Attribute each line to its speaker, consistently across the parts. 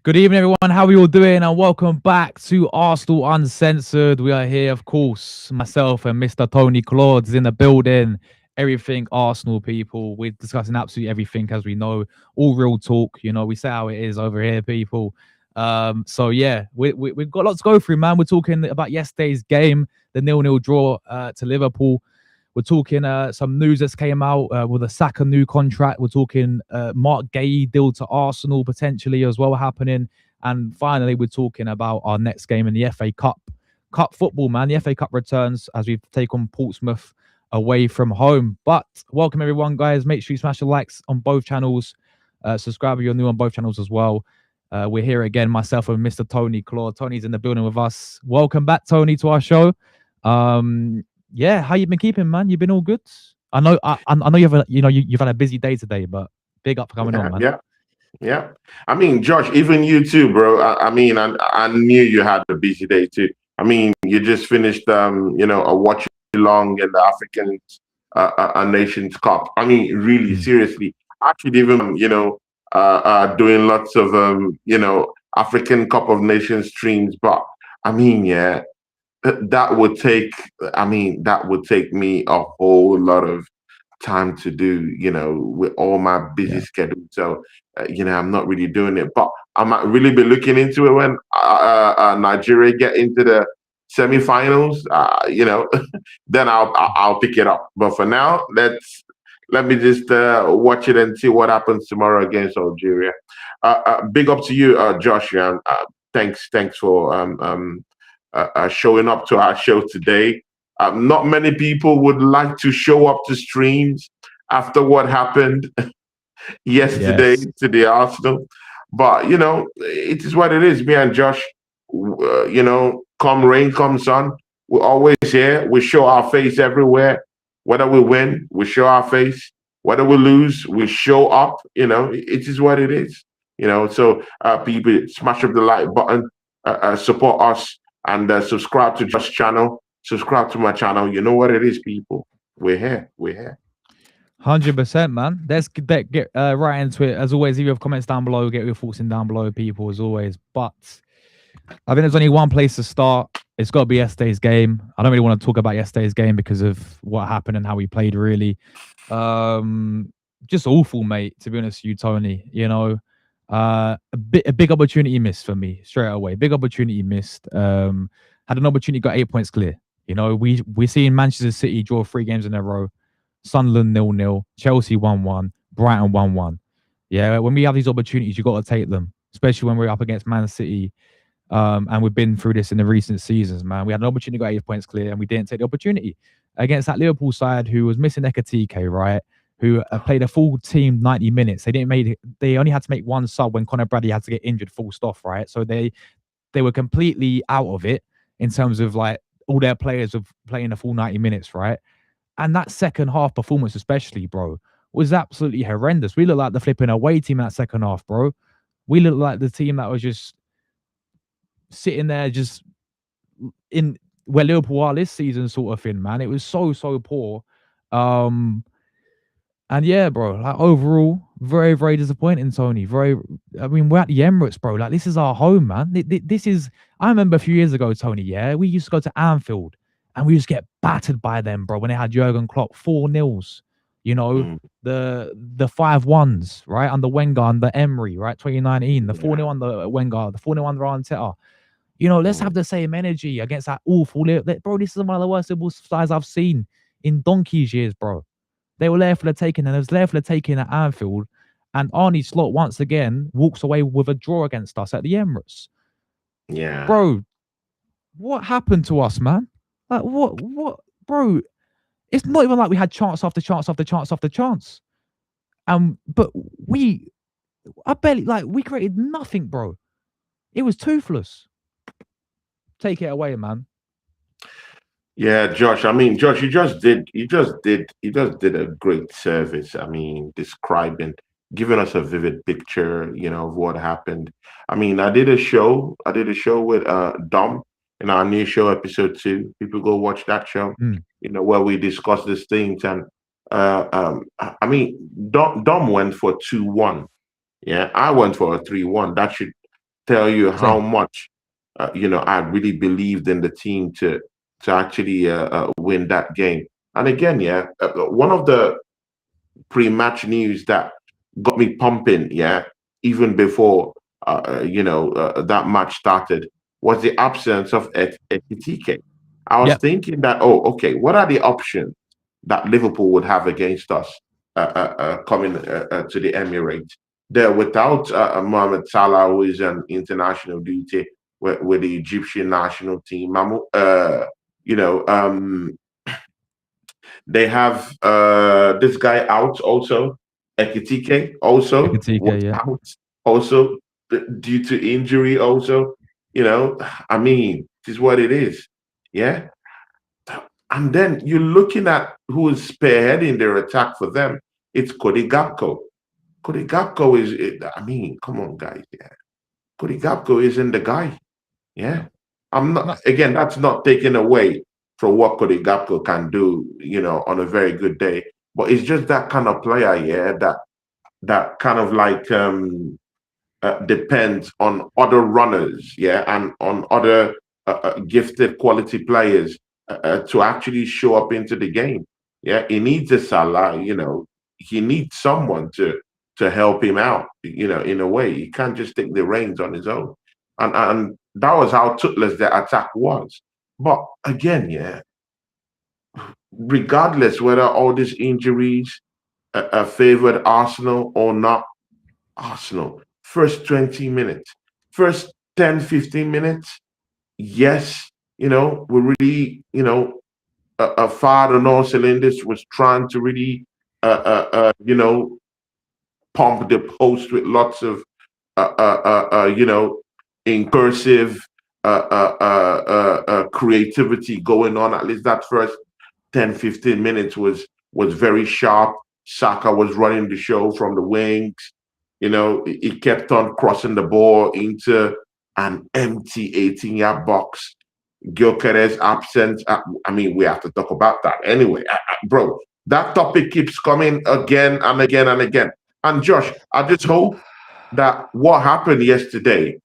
Speaker 1: Good evening, everyone. How are you all doing? And welcome back to Arsenal Uncensored. We are here, of course, myself and Mr. Tony Claude's in the building. Everything Arsenal, people. We're discussing absolutely everything, as we know. All real talk. We say how it is over here, people. So yeah, we've got lots to go through, man. We're talking about yesterday's game, the 0-0 draw to Liverpool. We're talking some news that's came out with a Saka new contract. We're talking Mark Gay deal to Arsenal potentially as well happening. And finally, we're talking about our next game in the FA Cup. Cup football, man. The FA Cup returns as we've taken Portsmouth away from home. But welcome, everyone, guys. Make sure you smash the likes on both channels. Subscribe if you're new on both channels as well. We're here again, myself and Mr. Tony Claude. Tony's in the building with us. Welcome back, Tony, to our show. Yeah, how you been keeping, man? You been all good? I know you've had a busy day today, but big up for coming on, man.
Speaker 2: Yeah. I mean, Josh, even you too, bro. I knew you had a busy day too. I mean, you just finished a watch along in the African Nations Cup. I mean, really, seriously. Actually, even doing lots of African Cup of Nations streams, but I mean, yeah. That would take me a whole lot of time to do, with all my busy schedule. So, I'm not really doing it, but I might really be looking into it when Nigeria get into the semi-finals. Then I'll pick it up. But for now, let me just watch it and see what happens tomorrow against Algeria. Big up to you, Josh. Thanks for showing up to our show today. Not many people would like to show up to streams after what happened yesterday to the Arsenal, but it is what it is. Me and Josh, come rain, come sun, we're always here. We show our face everywhere. Whether we win, we show our face. Whether we lose, we show up. It is what it is. So people, smash up the like button, support us. And subscribe to Josh's channel. Subscribe to my channel. You know what it is, people. We're here.
Speaker 1: 100%, man. Let's get right into it. As always, if you have comments down below, get your thoughts in down below, people, as always. But I think there's only one place to start. It's got to be yesterday's game. I don't really want to talk about yesterday's game because of what happened and how we played, really. Just awful, mate, to be honest with you, Tony. A big opportunity missed for me straight away. Big opportunity missed. Had an opportunity, got 8 points clear. We're seeing Manchester City draw 3 games in a row. Sunderland 0-0, Chelsea 1-1, Brighton 1-1. Yeah, when we have these opportunities, you got to take them, especially when we're up against Man City. And we've been through this in the recent seasons, man. We had an opportunity, got 8 points clear, and we didn't take the opportunity against that Liverpool side who was missing Ekatike, right? Who played a full team 90 minutes. They only had to make one sub when Conor Bradley had to get injured full stop, right? So they were completely out of it in terms of like all their players of playing the full 90 minutes, right? And that second half performance, especially, bro, was absolutely horrendous. We looked like the flipping away team in that second half, bro. We looked like the team that was just sitting there, just in where Liverpool are this season, sort of thing, man. It was so poor. And yeah, bro, like overall, very, very disappointing, Tony. We're at the Emirates, bro. Like, this is our home, man. This is, I remember a few years ago, Tony, yeah, we used to go to Anfield and we used to get battered by them, bro, when they had Jurgen Klopp, 4-0s, the 5-1s, right, under Wenger, under Emery, right, 2019, the 4-0 under Wenger, the 4-0 under Arteta. Let's have the same energy against that awful, bro, this is one of the worst Liverpool sides I've seen in donkey's years, bro. They were there for the taking, and it was there for the taking at Anfield. And Arne Slot once again walks away with a draw against us at the Emirates.
Speaker 2: Yeah,
Speaker 1: bro, what happened to us, man? Like, what, bro? It's not even like we had chance after chance after chance after chance. But we created nothing, bro. It was toothless. Take it away, man.
Speaker 2: Yeah, Josh. I mean, Josh, you just did a great service. I mean, giving us a vivid picture, of what happened. I mean, I did a show with Dom in our new show, episode 2. People go watch that show, where we discuss these things. And I mean, Dom went for 2-1. Yeah, I went for a 3-1. That should tell you how
Speaker 1: Same.
Speaker 2: much I really believed in the team to actually win that game. And again, one of the pre-match news that got me pumping, even before that match started, was the absence of Ekitike. I was
Speaker 1: Yep.
Speaker 2: thinking that, oh, okay, what are the options that Liverpool would have against us coming to the Emirates? They're without Mohamed Salah, who is an international duty with the Egyptian national team. You know, um, they have this guy out also. Ekitike also was
Speaker 1: TK, yeah.
Speaker 2: out also due to injury also. I mean, this is what it is. Yeah. And then you're looking at who is spearheading their attack for them. It's Cody Gakpo. Cody Gakpo I mean, come on, guys. Yeah. Cody Gakpo isn't the guy. Yeah. I'm
Speaker 1: No.
Speaker 2: not, again, that's not taken away from what Cody Gakpo can do, on a very good day. But it's just that kind of player, that kind of like depends on other runners, and on other gifted quality players to actually show up into the game. Yeah, he needs a Salah, he needs someone to help him out, in a way. He can't just take the reins on his own. And that was how toothless the attack was. But again, regardless whether all these injuries favored Arsenal or not, Arsenal, first 20 minutes, first 10, 15 minutes, yes, we really, fired on all cylinders, was trying to really, pump the post with lots of, incursive creativity going on. At least that first 10, 15 minutes was very sharp. Saka was running the show from the wings. He kept on crossing the ball into an empty 18-yard box. Gyökeres absence. I mean, we have to talk about that anyway. Bro, that topic keeps coming again and again and again. And Josh, I just hope that what happened yesterday,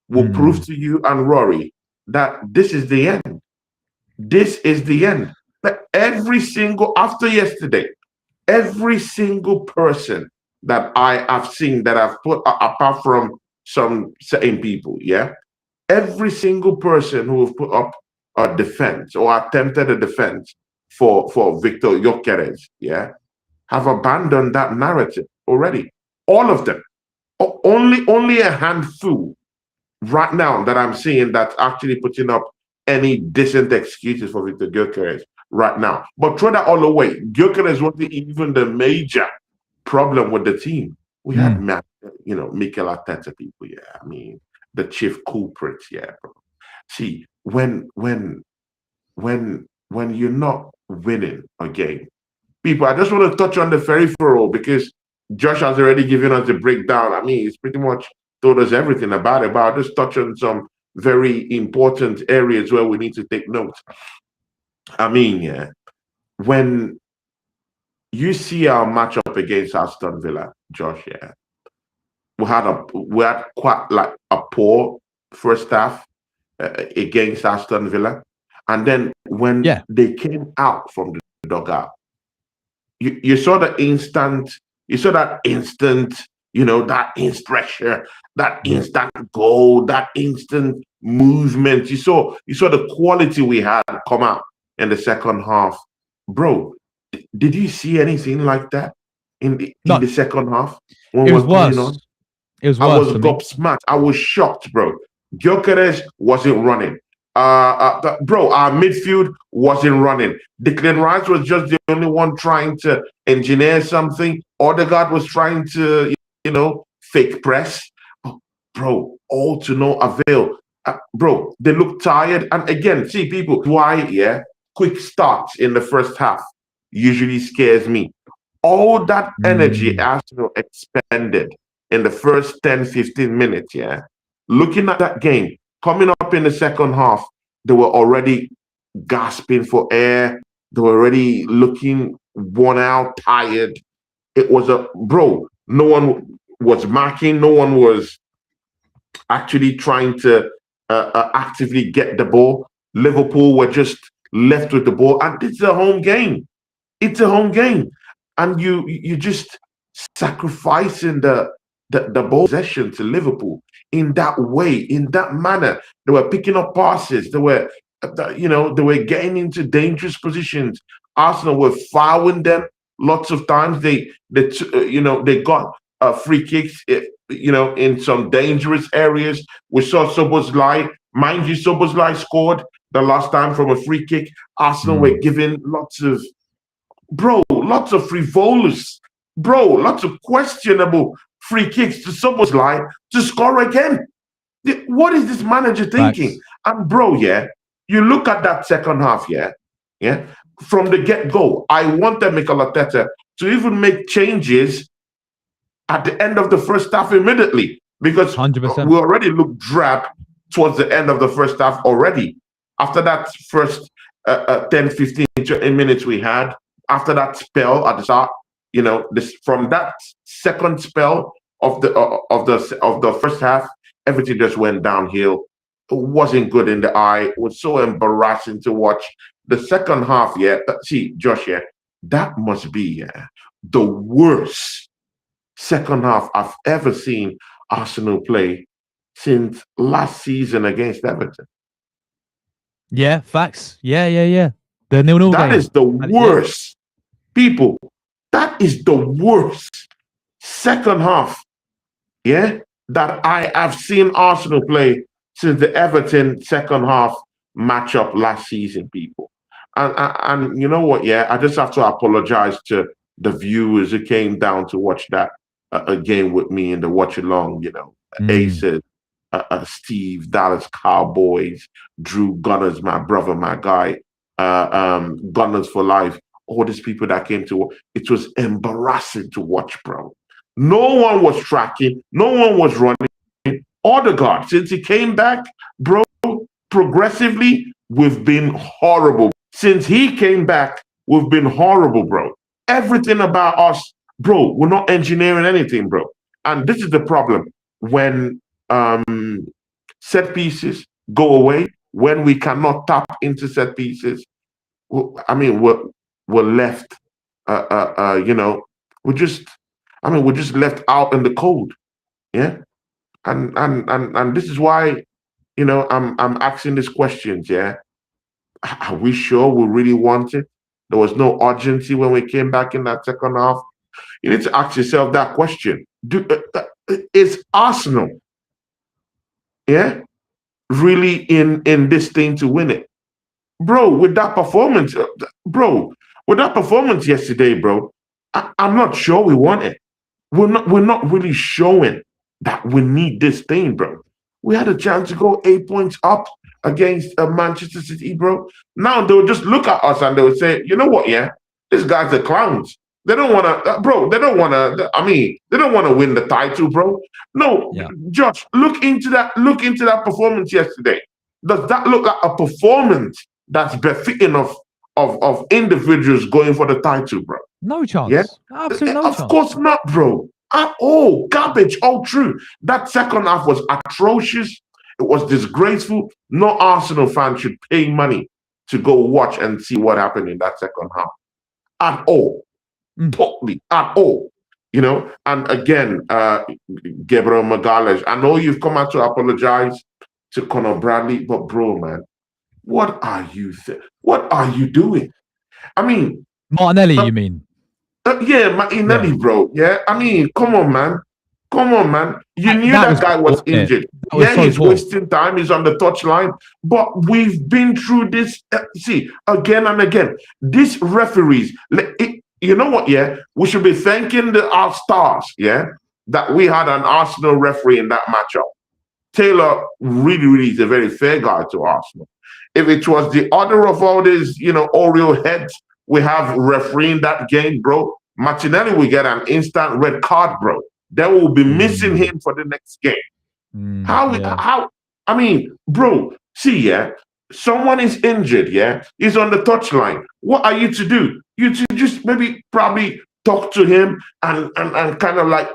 Speaker 2: will prove
Speaker 1: Mm.
Speaker 2: to you and Rory that this is the end. This is the end. But after yesterday, every single person that I have seen that I've put, apart from some certain people, every single person who have put up a defense or attempted a defense for Victor Gyökeres, have abandoned that narrative already. All of them. Only a handful right now that I'm seeing that's actually putting up any decent excuses for Victor Gyökeres right now. But throw that all away. Gyökeres wasn't even the major problem with the team. We had Mikel Arteta people, I mean, the chief culprits, bro. See, when you're not winning a game, people, I just want to touch on the peripheral because Josh has already given us the breakdown. I mean, he's pretty much told us everything about it, but I'll just touch on some very important areas where we need to take notes. I mean, when you see our matchup against Aston Villa, Josh, we had quite like a poor first half against Aston Villa, and then when they came out from the dugout, you saw that instant, that instant pressure, that instant goal, that instant movement. You saw the quality we had come out in the second half, bro. Did you see anything like that in the second half when
Speaker 1: It
Speaker 2: we
Speaker 1: was
Speaker 2: were coming
Speaker 1: worse.
Speaker 2: on?
Speaker 1: It was
Speaker 2: I
Speaker 1: worse
Speaker 2: was
Speaker 1: for me.
Speaker 2: gobsmacked. I was shocked, bro. Gyökeres wasn't running. Bro, our midfield wasn't running. Declan Rice was just the only one trying to engineer something. Odegaard was trying to, fake press. Bro, all to no avail. Bro, they look tired. And again, see, people, why, quick starts in the first half usually scares me. All that energy Arsenal expended in the first 10, 15 minutes, looking at that game, coming up in the second half, they were already gasping for air. They were already looking worn out, tired. It was no one was marking, no one was actually trying to actively get the ball. Liverpool were just left with the ball, and it's a home game. It's a home game, and you just sacrificing the ball possession to Liverpool in that way, in that manner. They were picking up passes. They were, they were getting into dangerous positions. Arsenal were fouling them lots of times. They got free kicks, in some dangerous areas. We saw Soboslai. Mind you, Soboslai scored the last time from a free kick. Arsenal were giving lots of frivolous, lots of questionable free kicks to Soboslai to score again. What is this manager thinking?
Speaker 1: Facts.
Speaker 2: And you look at that second half, from the get-go, I wanted Mikel Arteta to even make changes at the end of the first half immediately, because
Speaker 1: 100%.
Speaker 2: we already looked drab towards the end of the first half already. After that first 10, 15 minutes we had, after that spell at the start, from that second spell of the first half, everything just went downhill. It wasn't good in the eye. It was so embarrassing to watch. The second half, see, Josh, that must be the worst second half I've ever seen Arsenal play since last season against Everton.
Speaker 1: Yeah, facts. Yeah. The 0-0
Speaker 2: That
Speaker 1: game.
Speaker 2: is the worst. People, that is the worst second half, that I have seen Arsenal play since the Everton second half matchup last season, people. And you know what, I just have to apologize to the viewers who came down to watch that game with me in the watch along, Aces, Steve, Dallas Cowboys, Drew Gunners, my brother, my guy, Gunners for life, all these people that came to watch. It was embarrassing to watch, bro. No one was tracking, no one was running. Odegaard, since he came back, bro, progressively, we've been horrible. Since he came back, we've been horrible, bro. Everything about us, bro, we're not engineering anything, bro. And this is the problem. When set pieces go away, when we cannot tap into set pieces, we're left, we're just left out in the cold, and this is why, I'm asking these questions, Are we sure we really want it? There was no urgency when we came back in that second half. You need to ask yourself that question. Is Arsenal, really in this thing to win it? Bro, with that performance, yesterday, bro, I'm not sure we want it. We're not really showing that we need this thing, bro. We had a chance to go 8 points up against Manchester City, bro. Now they'll just look at us and they'll say, you know what, these guys are clowns. They don't want to, bro. They don't want to. They don't want to win the title, bro. No, Josh, look into that performance yesterday. Does that look like a performance that's befitting of individuals going for the title, bro?
Speaker 1: No chance.
Speaker 2: Yeah,
Speaker 1: Absolutely no chance.
Speaker 2: Of course not, bro. At all. Garbage. All true. That second half was atrocious. It was disgraceful. No Arsenal fan should pay money to go watch and see what happened in that second half. At all. Totally. At all. And again, Gabriel Magalhaes, I know you've come out to apologize to Conor Bradley, but bro, man, what are you doing?
Speaker 1: Martinelli, you mean?
Speaker 2: Martinelli, bro. Yeah, come on, man. You knew that guy was injured. He's wasting time. He's on the touchline. But we've been through this, again and again. These referees, you know what, we should be thanking our stars, that we had an Arsenal referee in that matchup. Taylor really, really is a very fair guy to Arsenal. If it was the other of all these, Oreo heads we have refereeing that game, bro, Martinelli will get an instant red card, bro. They will be missing him for the next game. Bro, see, someone is injured, he's on the touchline. What are you to do? You to just probably talk to him and kind of like,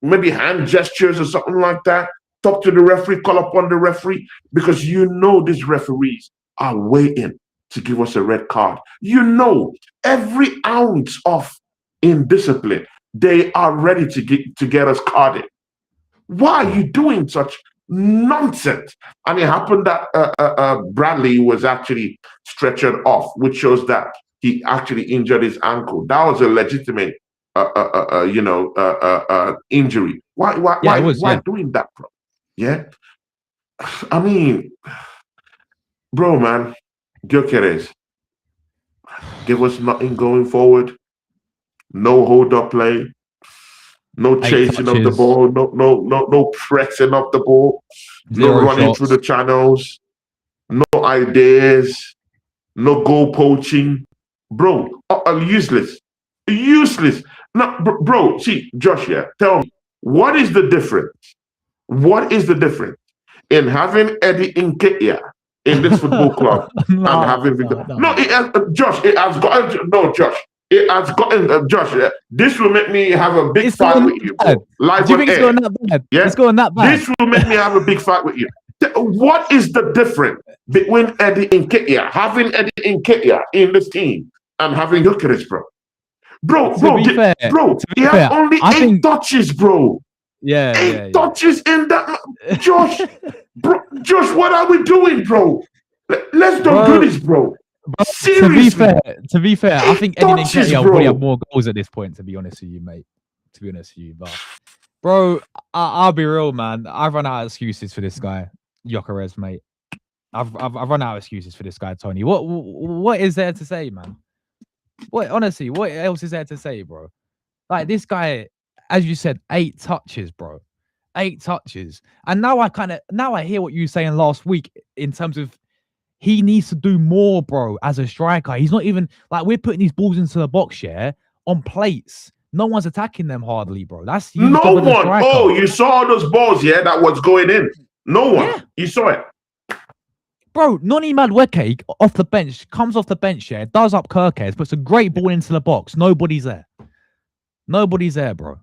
Speaker 2: maybe hand gestures or something like that. talk to the referee, call upon the referee, because you know these referees are waiting to give us a red card. You know, every ounce of indiscipline, they are ready to get us carded. Why are you doing such nonsense? And it happened that Bradley was actually stretchered off, which shows that he actually injured his ankle. That was a legitimate, injury. Why doing that, bro? Yeah, I mean, bro, man, Gyökeres, give us nothing going forward. No hold up play. No chasing of the ball, no pressing of the ball, no running through the channels, no ideas, no goal poaching. Bro, useless. Now, bro, see, Josh, tell me, what is the difference? What is the difference in having Eddie Nketiah in this football club and having Victor? Josh, it has gotten, Josh. It has gotten, Josh, this will make me have a big fight with you, bro. Live
Speaker 1: Do you think it's going that bad? Yeah? It's going that bad.
Speaker 2: This will make me have a big fight with you. What is the difference between Eddie Nketiah, having Eddie Nketiah in this team, and having Gyökeres, bro? Bro, he has only 8 touches, bro.
Speaker 1: Yeah,
Speaker 2: 8 touches in that. Josh, bro, Josh, what are we doing, bro? Let's don't do this, bro. Seriously.
Speaker 1: To be fair, I think Eddie Nketiah will probably have more goals at this point, to be honest with you, mate. To be honest with you. But, bro, I'll be real, man. I've run out of excuses for this guy, Gyökeres, mate. I've run out of excuses for this guy, Tony. What is there to say, man? What else is there to say, bro? Like, this guy, as you said, 8 touches, bro. 8 touches. And now I hear what you were saying last week in terms of he needs to do more, bro, as a striker. He's not even, like, we're putting these balls into the box, on plates. No one's attacking them hardly, bro. That's you.
Speaker 2: No one. Oh, you saw those balls, that was going in. No one. Yeah. You saw it.
Speaker 1: Bro, Noni Madueke comes off the bench, does up Kirkes, puts a great ball into the box. Nobody's there. Nobody's there, bro.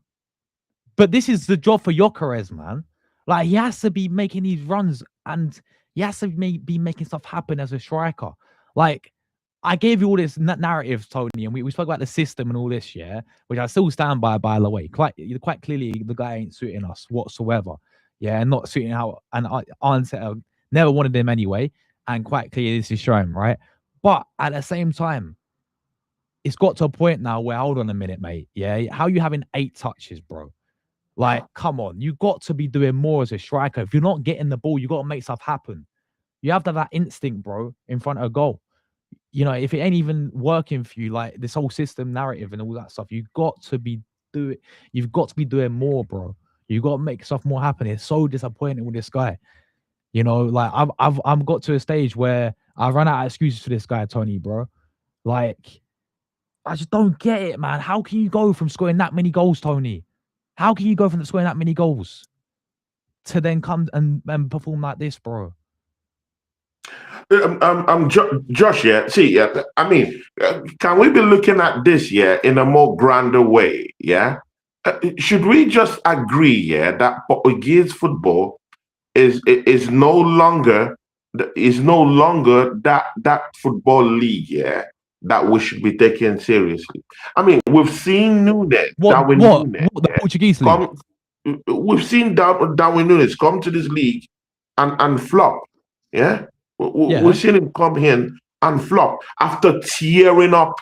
Speaker 1: But this is the job for Gyökeres, man. Like, he has to be making these runs and he has to be making stuff happen as a striker. Like, I gave you all this narrative, Tony, and we spoke about the system and all this, which I still stand by the way. Quite clearly, the guy ain't suiting us whatsoever. Yeah, and not suiting how, and Arsenal never wanted him anyway. And quite clearly, this is showing, right? But at the same time, it's got to a point now where, hold on a minute, mate. Yeah, how are you having 8 touches, bro? Like, come on. You got to be doing more as a striker. If you're not getting the ball, you got to make stuff happen. You have to have that instinct, bro, in front of a goal. You know, if it ain't even working for you, like this whole system narrative and all that stuff, you've got to be doing more, bro. You got to make stuff more happen. It's so disappointing with this guy. You know, like I've got to a stage where I run out of excuses for this guy, Tony, bro. Like, I just don't get it, man. How can you go from scoring that many goals, Tony? How can you go from scoring that many goals to then come and perform like this, bro?
Speaker 2: Josh, see, I mean, can we be looking at this, in a more grander way, should we just agree, that Portuguese football is no longer that football league, that we should be taking seriously? I mean, we've seen Nunes,
Speaker 1: the Portuguese league.
Speaker 2: We've seen Darwin Nunes come to this league and flop, We've seen him come in and flop after tearing up,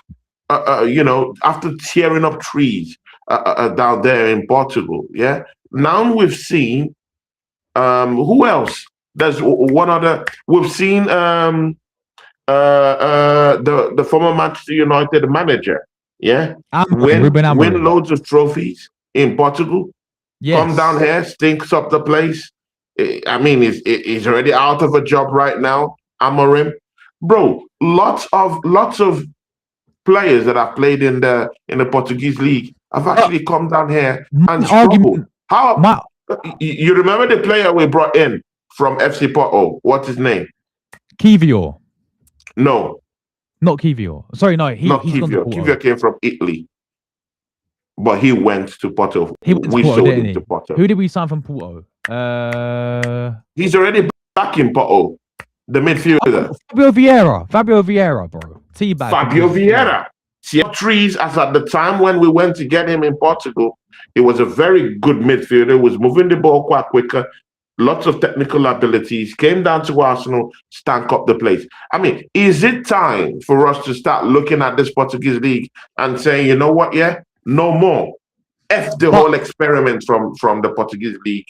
Speaker 2: trees down there in Portugal. Now we've seen who else? There's one other. We've seen the former Manchester United manager. Win loads of trophies in Portugal. Yes. Come down here, stinks up the place. I mean, he's already out of a job right now. Amorim, bro, lots of players that have played in the Portuguese league have actually come down here and struggled. You remember the player we brought in from FC Porto? What's his name?
Speaker 1: Kivior.
Speaker 2: No,
Speaker 1: not Kivior. Sorry, no, he's
Speaker 2: Kivior. Kivior came from Italy, but he went to Porto.
Speaker 1: We sold him to Porto. Who did we sign from Porto?
Speaker 2: He's already back in Porto, the midfielder.
Speaker 1: Fabio Vieira, bro. Teabag.
Speaker 2: Fabio Vieira. Trees, as at the time when we went to get him in Portugal, he was a very good midfielder, was moving the ball quite quicker, lots of technical abilities, came down to Arsenal, stank up the place. I mean, is it time for us to start looking at this Portuguese league and saying, you know what, yeah, no more. F the whole experiment from the Portuguese league.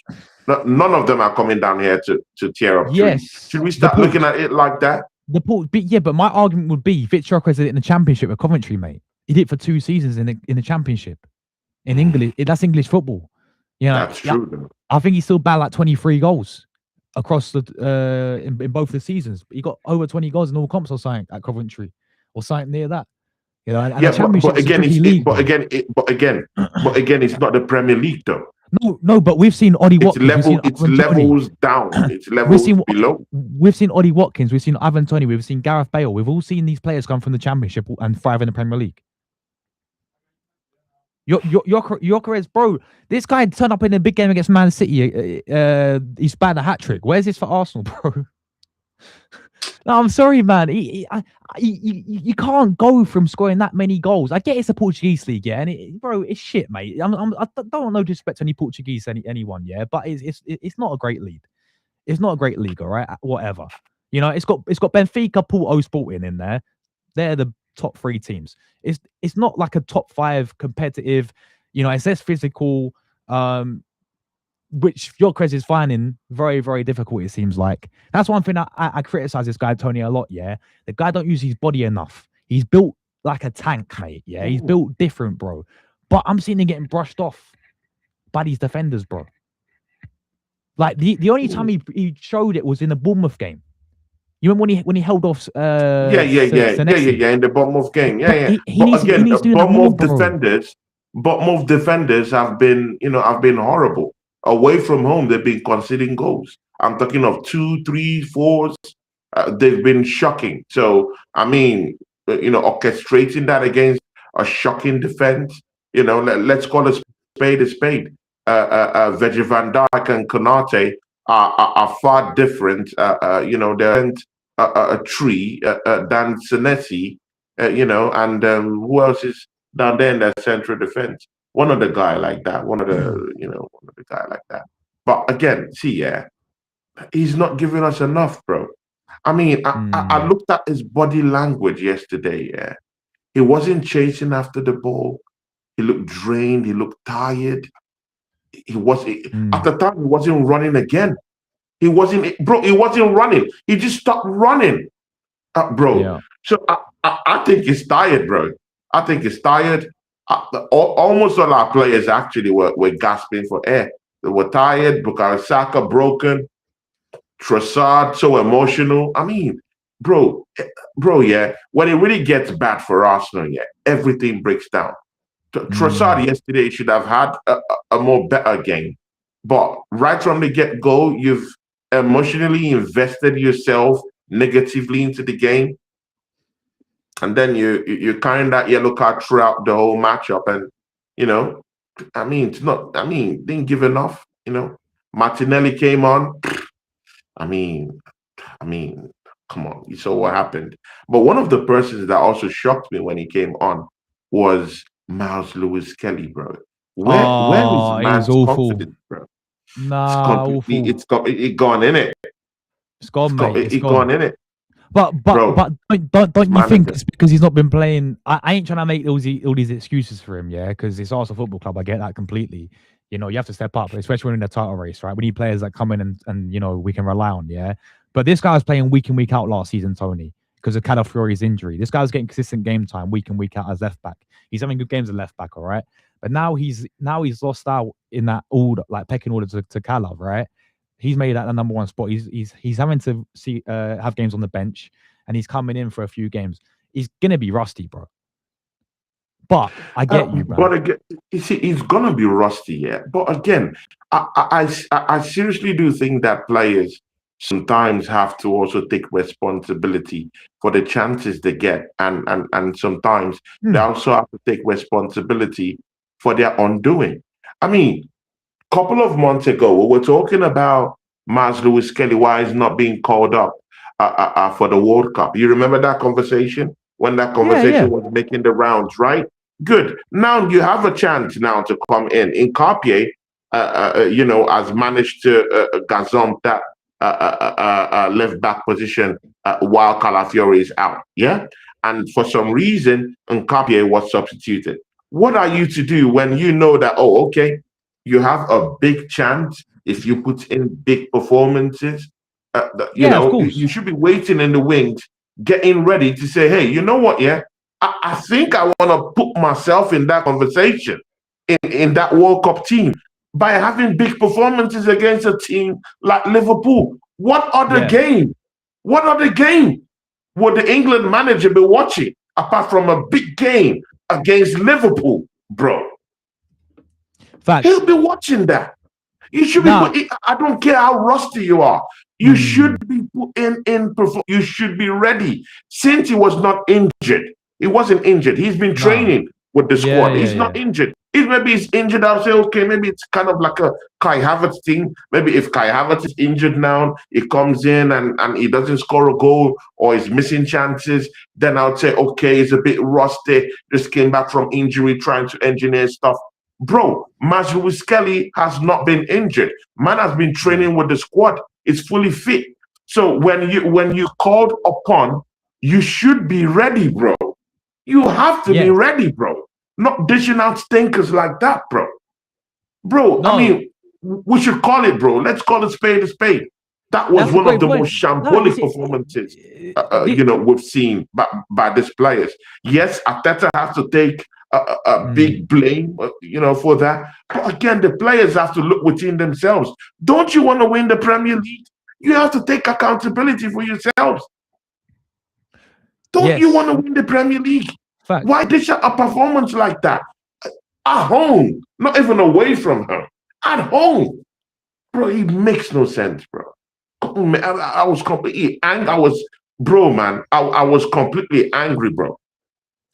Speaker 2: None of them are coming down here to tear up trees. Should we start looking at it like that?
Speaker 1: But my argument would be Victor Gyökeres did it in the Championship with Coventry, mate. He did it for 2 seasons in the Championship. In English, that's English football. You know,
Speaker 2: that's true.
Speaker 1: I think he still bagged like 23 goals across the in both the seasons. He got over 20 goals in all comps or something at Coventry, or something near that. You know, and
Speaker 2: but again, it's not the Premier League though.
Speaker 1: No, but we've seen Ollie Watkins.
Speaker 2: It's levels down. It's levels below.
Speaker 1: We've seen Ollie Watkins. We've seen Ivan Toney. We've seen Gareth Bale. We've all seen these players come from the Championship and thrive in the Premier League. Gyökeres, bro. This guy turned up in a big game against Man City. He's batted a hat trick. Where's this for Arsenal, bro? No, I'm sorry, man. You can't go from scoring that many goals. I get it's a Portuguese league, yeah, and bro, it's shit, mate. I don't want no disrespect to any Portuguese, anyone, yeah, but it's not a great league. It's not a great league, all right. Whatever, you know, it's got Benfica, Porto, Sporting in there. They're the top 3 teams. It's not like a top 5 competitive. You know, it's less physical. Which Gyökeres is finding very, very difficult, it seems like. That's one thing I criticize this guy, Tony, a lot, yeah? The guy don't use his body enough. He's built like a tank, mate, yeah? He's built different, bro. But I'm seeing him getting brushed off by these defenders, bro. Like, the only time he showed it was in the Bournemouth game. You remember when he held off
Speaker 2: in the Bournemouth game. Bournemouth defenders have been horrible. Away from home, they've been conceding goals. I'm talking of 2, 3, 4s. They've been shocking. So, I mean, orchestrating that against a shocking defense, let's call a spade a spade. Virgil van Dijk and Konate are far different, they're a tree than Senesi, and who else is down there in that central defense? One of the guy like that. But again, see, yeah, he's not giving us enough, bro. I mean, I looked at his body language yesterday, yeah. He wasn't chasing after the ball. He looked drained. He looked tired. At the time, he wasn't running again. He wasn't running. He just stopped running, bro. Yeah. So I think he's tired, bro. I think he's tired. Almost all our players actually were gasping for air. They were tired. Bukayo Saka broken. Trossard so emotional. I mean, bro, yeah. When it really gets bad for Arsenal, yeah, everything breaks down. Trossard yesterday should have had a more better game, but right from the get-go, you've emotionally invested yourself negatively into the game. And then you're carrying that yellow card throughout the whole matchup, and didn't give enough. Martinelli came on. I mean, come on, you saw what happened. But one of the persons that also shocked me when he came on was Miles Lewis Kelly, bro. Where is man's confidence, bro?
Speaker 1: Nah,
Speaker 2: it's gone in it.
Speaker 1: It's gone, mate.
Speaker 2: It's gone in it.
Speaker 1: But don't you think it's because he's not been playing? I ain't trying to make all these excuses for him, yeah, because it's Arsenal Football Club. I get that completely. You have to step up, especially when in the title race, right? We need players that come in and we can rely on, yeah. But this guy was playing week in, week out last season, Tony, because of Calafiori's injury. This guy's getting consistent game time week in, week out as left back. He's having good games at left back, all right. But now he's lost out in that order, like pecking order to Calav, right? He's made that the number 1 spot. He's having to have games on the bench, and he's coming in for a few games. He's gonna be rusty, bro. But I get you, bro.
Speaker 2: But again, you see, he's gonna be rusty, yeah. But again, I seriously do think that players sometimes have to also take responsibility for the chances they get, and sometimes they also have to take responsibility for their undoing. I mean, couple of months ago, we were talking about Mars Lewis Kelly, why he's not being called up for the World Cup. You remember that conversation when that
Speaker 1: Yeah.
Speaker 2: conversation was making the rounds, right? Good. Now you have a chance now to come in. Nkapie, has managed to gazump that left back position while Calafiori is out. Yeah. And for some reason, Nkapie was substituted. What are you to do when you know that, oh, okay, you have a big chance if you put in big performances?
Speaker 1: Yeah, of
Speaker 2: You
Speaker 1: course.
Speaker 2: should be waiting in the wings, getting ready to say, hey, you know what? Yeah, I think I want to put myself in that conversation in that World Cup team by having big performances against a team like Liverpool. What other
Speaker 1: Yeah.
Speaker 2: game? What other game would the England manager be watching apart from a big game against Liverpool, bro?
Speaker 1: Facts.
Speaker 2: He'll be watching that. You should be
Speaker 1: Now,
Speaker 2: I don't care how rusty you are. You should
Speaker 1: mm,
Speaker 2: be put in you should be ready. Since he was not injured, he wasn't injured. He's been
Speaker 1: nah.
Speaker 2: training with the
Speaker 1: Yeah,
Speaker 2: squad.
Speaker 1: yeah,
Speaker 2: He's
Speaker 1: yeah.
Speaker 2: not injured. If maybe he's injured, I'll say, okay, maybe it's kind of like a Kai Havertz thing. Maybe if Kai Havertz is injured now, he comes in and he doesn't score a goal or he's missing chances, then I'll say, okay, he's a bit rusty, just came back from injury, trying to engineer stuff. Bro, Lewis Kelly has not been injured. Man has been
Speaker 1: Yeah.
Speaker 2: training with the squad. It's fully fit. So when you called upon, you should be ready, bro. You have to be
Speaker 1: Yeah.
Speaker 2: ready, bro. Not dishing out stinkers like that, bro. Bro, I
Speaker 1: No,
Speaker 2: mean, we should call it, bro. Let's call it spade a spade. That was
Speaker 1: that's a
Speaker 2: one of
Speaker 1: great
Speaker 2: the
Speaker 1: point.
Speaker 2: most
Speaker 1: No, you
Speaker 2: shambolic
Speaker 1: see,
Speaker 2: performances,
Speaker 1: the,
Speaker 2: we've seen by these players. Yes, Arteta has to take a
Speaker 1: mm,
Speaker 2: big blame, for that. But again, the players have to look within themselves. Don't you want to win the Premier League? You have to take accountability for yourselves. Don't you want
Speaker 1: yes,
Speaker 2: to win the Premier League?
Speaker 1: facts.
Speaker 2: Why dish out a performance like that? At home, not even away from her. At home. Bro, it makes no sense, bro. I was completely angry. Bro, man, I was completely angry, bro,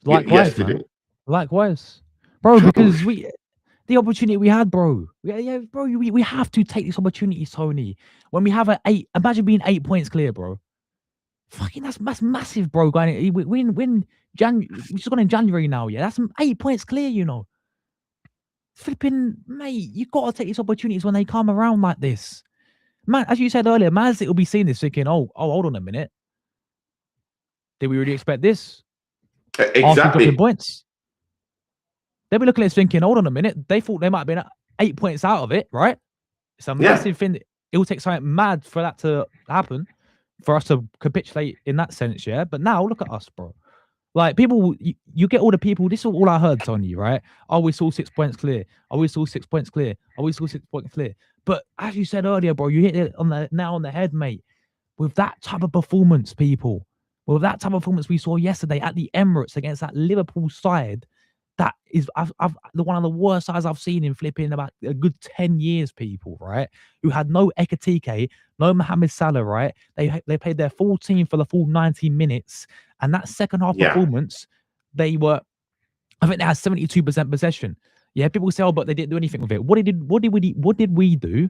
Speaker 1: Likewise,
Speaker 2: yesterday.
Speaker 1: man. Likewise, bro. Because
Speaker 2: Josh,
Speaker 1: the opportunity we had, bro. Yeah, bro. We have to take this opportunity, Tony. When we have imagine being 8 points clear, bro. Fucking that's massive, bro. Going when we just gone in January now. Yeah, that's 8 points clear. Flipping mate, you gotta take these opportunities when they come around like this. Man, as you said earlier, Man City will be seeing this thinking, oh, hold on a minute. Did we really expect this? Arsenal dropping
Speaker 2: exactly.
Speaker 1: points. They'll be looking at this thinking, hold on a minute. They thought they might have been 8 points out of it, right? It's a
Speaker 2: Yeah,
Speaker 1: massive thing. It will take something mad for that to happen, for us to capitulate in that sense, yeah. But now look at us, bro. Like people, you get all the people. This is all I heard, Tony. Right? Oh, we saw 6 points clear. Oh, we saw 6 points clear. Oh, we saw 6 points clear. But as you said earlier, bro, you hit it on the head, mate. With that type of performance, people, with that type of performance we saw yesterday at the Emirates against that Liverpool side, that is I've the one of the worst sides I've seen in flipping about a good 10 years, people, right? Who had no Ekatike, no Mohamed Salah, right? They played their full team for the full 90 minutes. And that second half
Speaker 2: yeah.
Speaker 1: performance, I think they had 72% possession. Yeah, people say, oh, but they didn't do anything with it. What did we do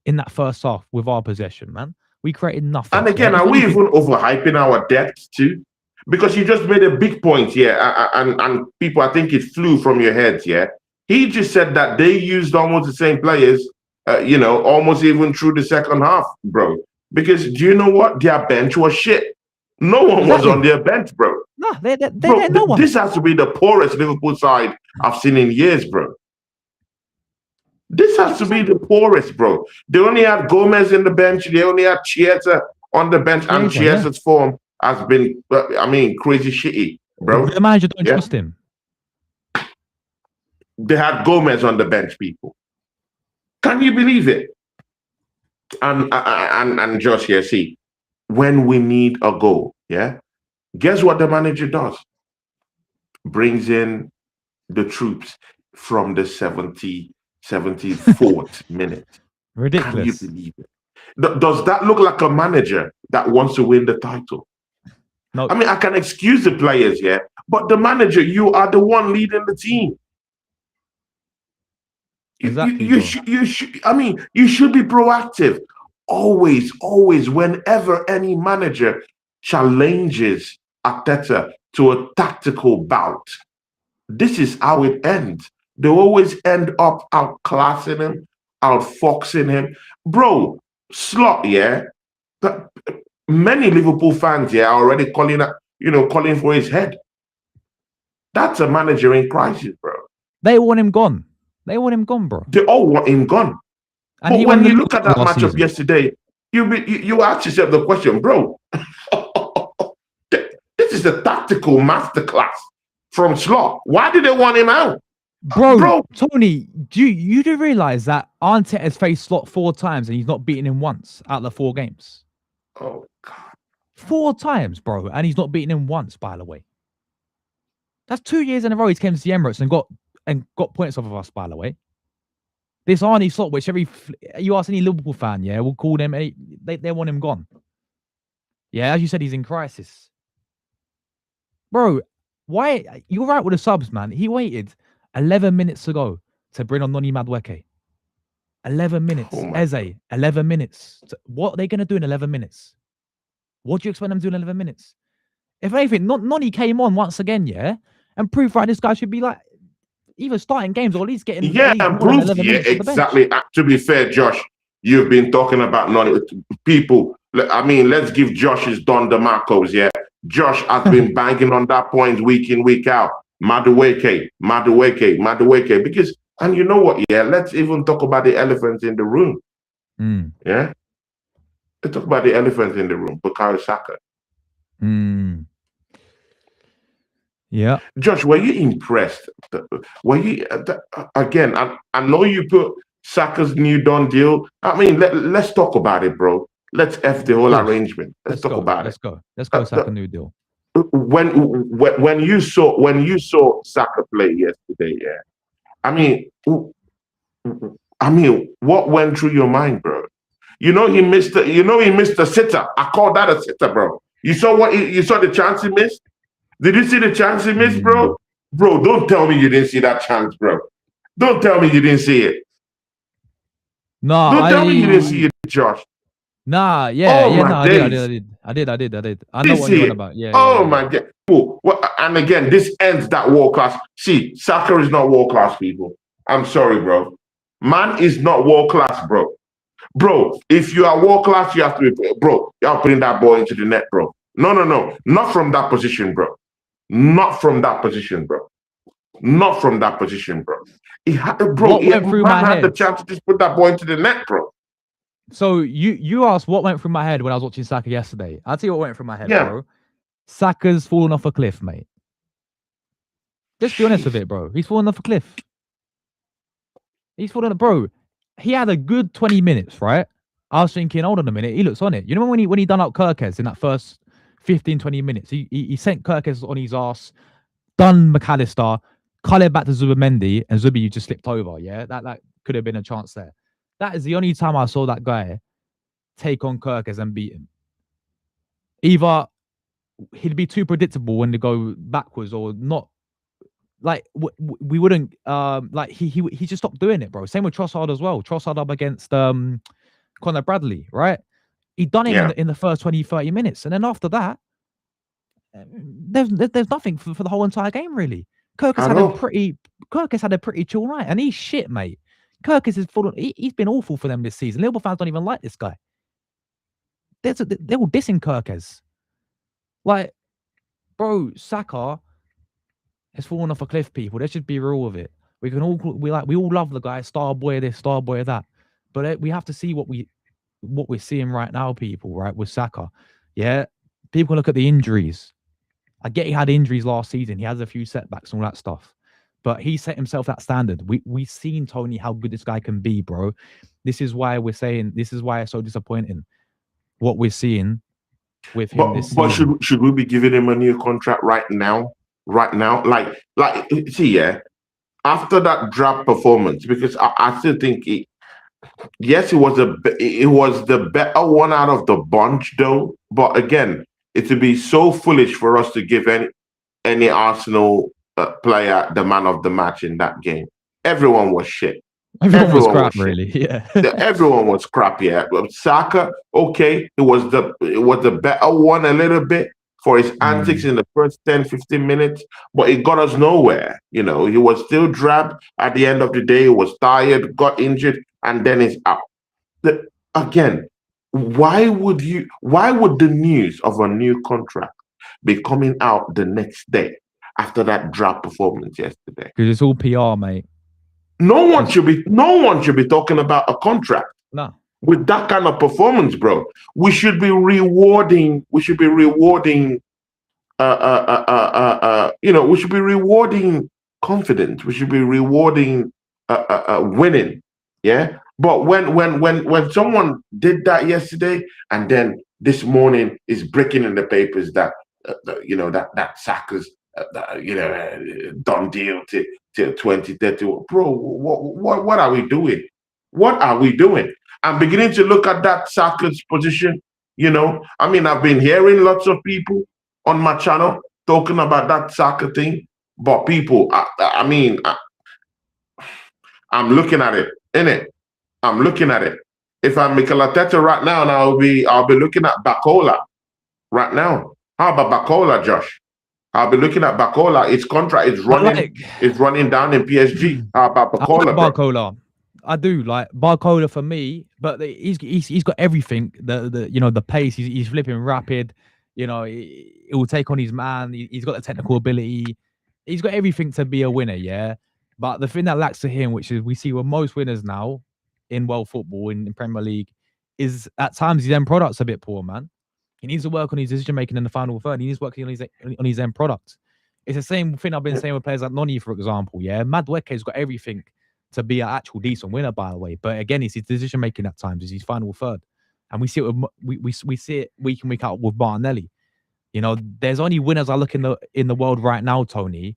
Speaker 1: in that first half with our possession, man? We created nothing.
Speaker 2: And
Speaker 1: Yeah,
Speaker 2: again,
Speaker 1: if
Speaker 2: are we
Speaker 1: anything,
Speaker 2: even overhyping our depth too? Because you just made a big point here, and people, I think it flew from your heads. Yeah, he just said that they used almost the same players, almost even through the second half, bro. Because do you know what? Their bench was shit. No one was on
Speaker 1: exactly.
Speaker 2: their bench, bro.
Speaker 1: No, they
Speaker 2: Bro,
Speaker 1: no one.
Speaker 2: this has to be the poorest Liverpool side I've seen in years, bro. This has to be
Speaker 1: 100%.
Speaker 2: the poorest, bro. They only had Gomez in the bench. They only had Chiesa on the bench, and
Speaker 1: Chiesa, yeah.
Speaker 2: Chiesa's form has been, crazy shitty, bro.
Speaker 1: The manager don't
Speaker 2: Yeah,
Speaker 1: trust him.
Speaker 2: they had Gomez on the bench, people. Can you believe it? And Josh here, see, when we need a goal, yeah, guess what the manager does? Brings in the troops from the 74th minute. Can you
Speaker 1: Ridiculous.
Speaker 2: believe it? Does that look like a manager that wants to win the title?
Speaker 1: No,
Speaker 2: I mean, I can excuse the players, yeah, but the manager, you are the one leading the team.
Speaker 1: Exactly, bro.
Speaker 2: I mean, you should be proactive. Always, whenever any manager challenges Arteta to a tactical bout, this is how it ends. They always end up outclassing him, outfoxing him. Bro, Slot, yeah. That, many Liverpool fans, yeah, are already calling for his head. That's a manager in crisis, bro.
Speaker 1: They want him gone. They want him gone, bro.
Speaker 2: They all want him gone.
Speaker 1: And
Speaker 2: But
Speaker 1: he won
Speaker 2: when
Speaker 1: the
Speaker 2: you
Speaker 1: league
Speaker 2: look at that
Speaker 1: last
Speaker 2: matchup
Speaker 1: season.
Speaker 2: yesterday, you ask yourself the question, bro. This is a tactical masterclass from Slot. Why did they want him out?
Speaker 1: Bro, Tony, you do realize that Arteta has faced Slot 4 times and he's not beaten him once out of the 4 games?
Speaker 2: Oh, God.
Speaker 1: 4 times, bro, and he's not beaten him once, by the way. That's 2 years in a row he's came to the Emirates and got points off of us, by the way. This Arnie Slot, which you ask any Liverpool fan, yeah, we'll call them, they want him gone. Yeah, as you said, he's in crisis. Bro, why? You're right with the subs, man. He waited 11 minutes ago to bring on Noni Madueke. 11 minutes. Eze, 11 minutes. What are they going to do in 11 minutes? What do you expect them to do in 11 minutes? If anything, Noni came on once again, yeah, and proved right this guy should be like either starting games or at least getting
Speaker 2: improved. Yeah, exactly. To be fair, Josh, you've been talking about Noni. People, I mean, let's give Josh his Don DeMarcos, yeah. Josh has been banging on that point week in, week out. Madueke. Because, and you know what, yeah, let's even talk about the elephant in the room. Yeah? Let's talk about the elephant in the room, Bukayo Saka.
Speaker 1: Yeah.
Speaker 2: Josh, were you impressed? Were you, again, I know you put Saka's new done deal. I mean, let's talk about it, bro. Let's F the whole arrangement. Let's talk about it.
Speaker 1: Let's go Saka new deal.
Speaker 2: When you saw Saka play yesterday, yeah. I mean, what went through your mind, bro? He missed the sitter. I call that a sitter, bro. You saw the chance he missed? Did you see the chance he missed, bro? Bro, don't tell me you didn't see that chance, bro. Don't tell me you didn't see it.
Speaker 1: No,
Speaker 2: don't tell me you didn't see it, Josh.
Speaker 1: Nah, I did. I know what you're on about. Yeah.
Speaker 2: My God. Well, and again, this ends that world class. See, Saka is not world class, people. I'm sorry, bro. Man is not world class, bro. Bro, if you are world class, you have to be, bro. You're putting that ball into the net, bro. No, not from that position, bro. Not from that position, bro. Not from that position, bro. He had the chance to just put that ball into the net, bro.
Speaker 1: So you asked what went through my head when I was watching Saka yesterday. I'll tell you what went through my head, bro. Saka's fallen off a cliff, mate. Just be honest with it, bro. He's fallen off a cliff. Bro. He had a good 20 minutes, right? I was thinking, hold on a minute, he looks on it. You know when he done up Kirkes in that first 15, 20 minutes, he sent Kirkes on his ass, done McAllister, cut it back to Zubimendi, and Zubi you just slipped over. Yeah, that could have been a chance there. That is the only time I saw that guy take on Kirkes and beat him. Either he'd be too predictable when they go backwards, or not. Like we wouldn't. Like he just stopped doing it, bro. Same with Trossard as well. Trossard up against Conor Bradley, right? He done it in the first 20, 30 minutes, and then after that, there's nothing for the whole entire game really. Kirkes had a pretty chill night, and he's shit, mate. Kirkes is full. He's been awful for them this season. Liverpool fans don't even like this guy. They're all dissing Kirkes. Like, bro, Saka has fallen off a cliff. People, let's just be real with it. We all love the guy, star boy this, star boy that, but we have to see what we're seeing right now, people. Right, with Saka, yeah. People look at the injuries. I get he had injuries last season. He has a few setbacks and all that stuff. But he set himself that standard. We've seen, Tony, how good this guy can be, bro. This is why we're saying, this is why it's so disappointing what we're seeing with him this season.
Speaker 2: But should we be giving him a new contract right now? Right now? Like see, yeah, after that drop performance, because I still think it was the better one out of the bunch, though. But again, it would be so foolish for us to give any Arsenal player the man of the match in that game. Everyone was shit.
Speaker 1: Everyone was
Speaker 2: Everyone was
Speaker 1: crap,
Speaker 2: shit.
Speaker 1: really. Yeah.
Speaker 2: Everyone was crap. Yeah, Saka, okay, it was the better one a little bit for his antics
Speaker 1: Mm.
Speaker 2: in the first 10, 15 minutes, but it got us nowhere. He was still drab at the end of the day. He was tired, got injured, and then he's out. Again, why would the news of a new contract be coming out the next day after that drab performance yesterday?
Speaker 1: Because it's all PR, mate. It's
Speaker 2: No one should be talking about a contract
Speaker 1: no.
Speaker 2: with that kind of performance, bro. We should be rewarding we should be rewarding confidence. We should be rewarding winning. Yeah. But when someone did that yesterday, and then this morning is breaking in the papers that that Saka's done deal till 2030, bro. What are we doing? What are we doing? I'm beginning to look at that Saka's position. I've been hearing lots of people on my channel talking about that soccer thing, but people, I'm looking at it, innit? I'm looking at it. If I'm Mikel Arteta right now, and I'll be looking at Bacola right now. How about Bacola, Josh? I'll be looking at Bacola. Its contract is running down in PSG. How about
Speaker 1: I like
Speaker 2: Bacola, bro?
Speaker 1: Barcola. I do like Barcola for me, but he's got everything. The pace. He's flipping rapid. He will take on his man. He's got the technical ability. He's got everything to be a winner. Yeah, but the thing that lacks to him, which is we see with most winners now in world football in Premier League, is at times his end product's a bit poor, man. He needs to work on his decision making in the final third. He needs to work on his end product. It's the same thing I've been saying with players like Noni, for example. Yeah, Madueke's got everything to be an actual decent winner, by the way. But again, it's his decision making at times. Is his final third, and we see it. We see it week in week out with Martinelli. There's only winners I look in the world right now, Tony.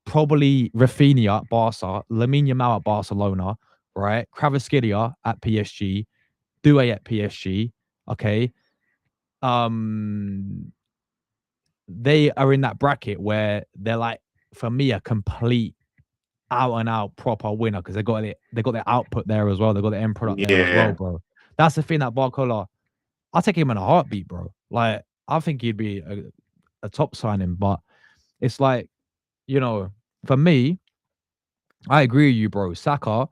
Speaker 1: Probably Rafinha at Barca, Lamine Yamal at Barcelona, right? Kvaratskhelia at PSG, Doué at PSG. Okay, they are in that bracket where they're like, for me, a complete out and out proper winner because they got their output there as well. They got the end product there as well,
Speaker 2: Yeah.
Speaker 1: bro. That's the thing that Barcola, I'll take him in a heartbeat, bro. Like, I think he'd be a top signing, but it's like, for me, I agree with you, bro. Saka,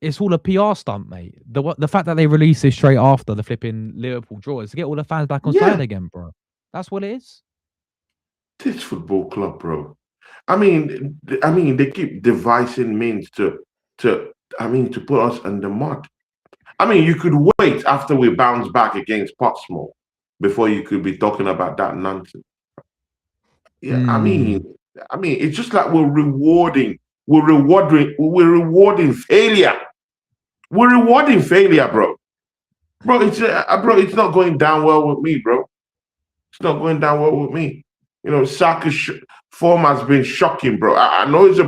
Speaker 1: it's all a PR stunt, mate. The fact that they released this straight after the flipping Liverpool draw is to get all the fans back on side
Speaker 2: Yeah.
Speaker 1: again, bro. That's what it is.
Speaker 2: This football club, bro. They keep devising means to put us in the mud. You could wait after we bounce back against Portsmouth before you could be talking about that nonsense. Yeah, it's just like we're rewarding failure. We're rewarding failure, bro. It's not going down well with me, bro. It's not going down well with me. Saka's form has been shocking, bro. I know it's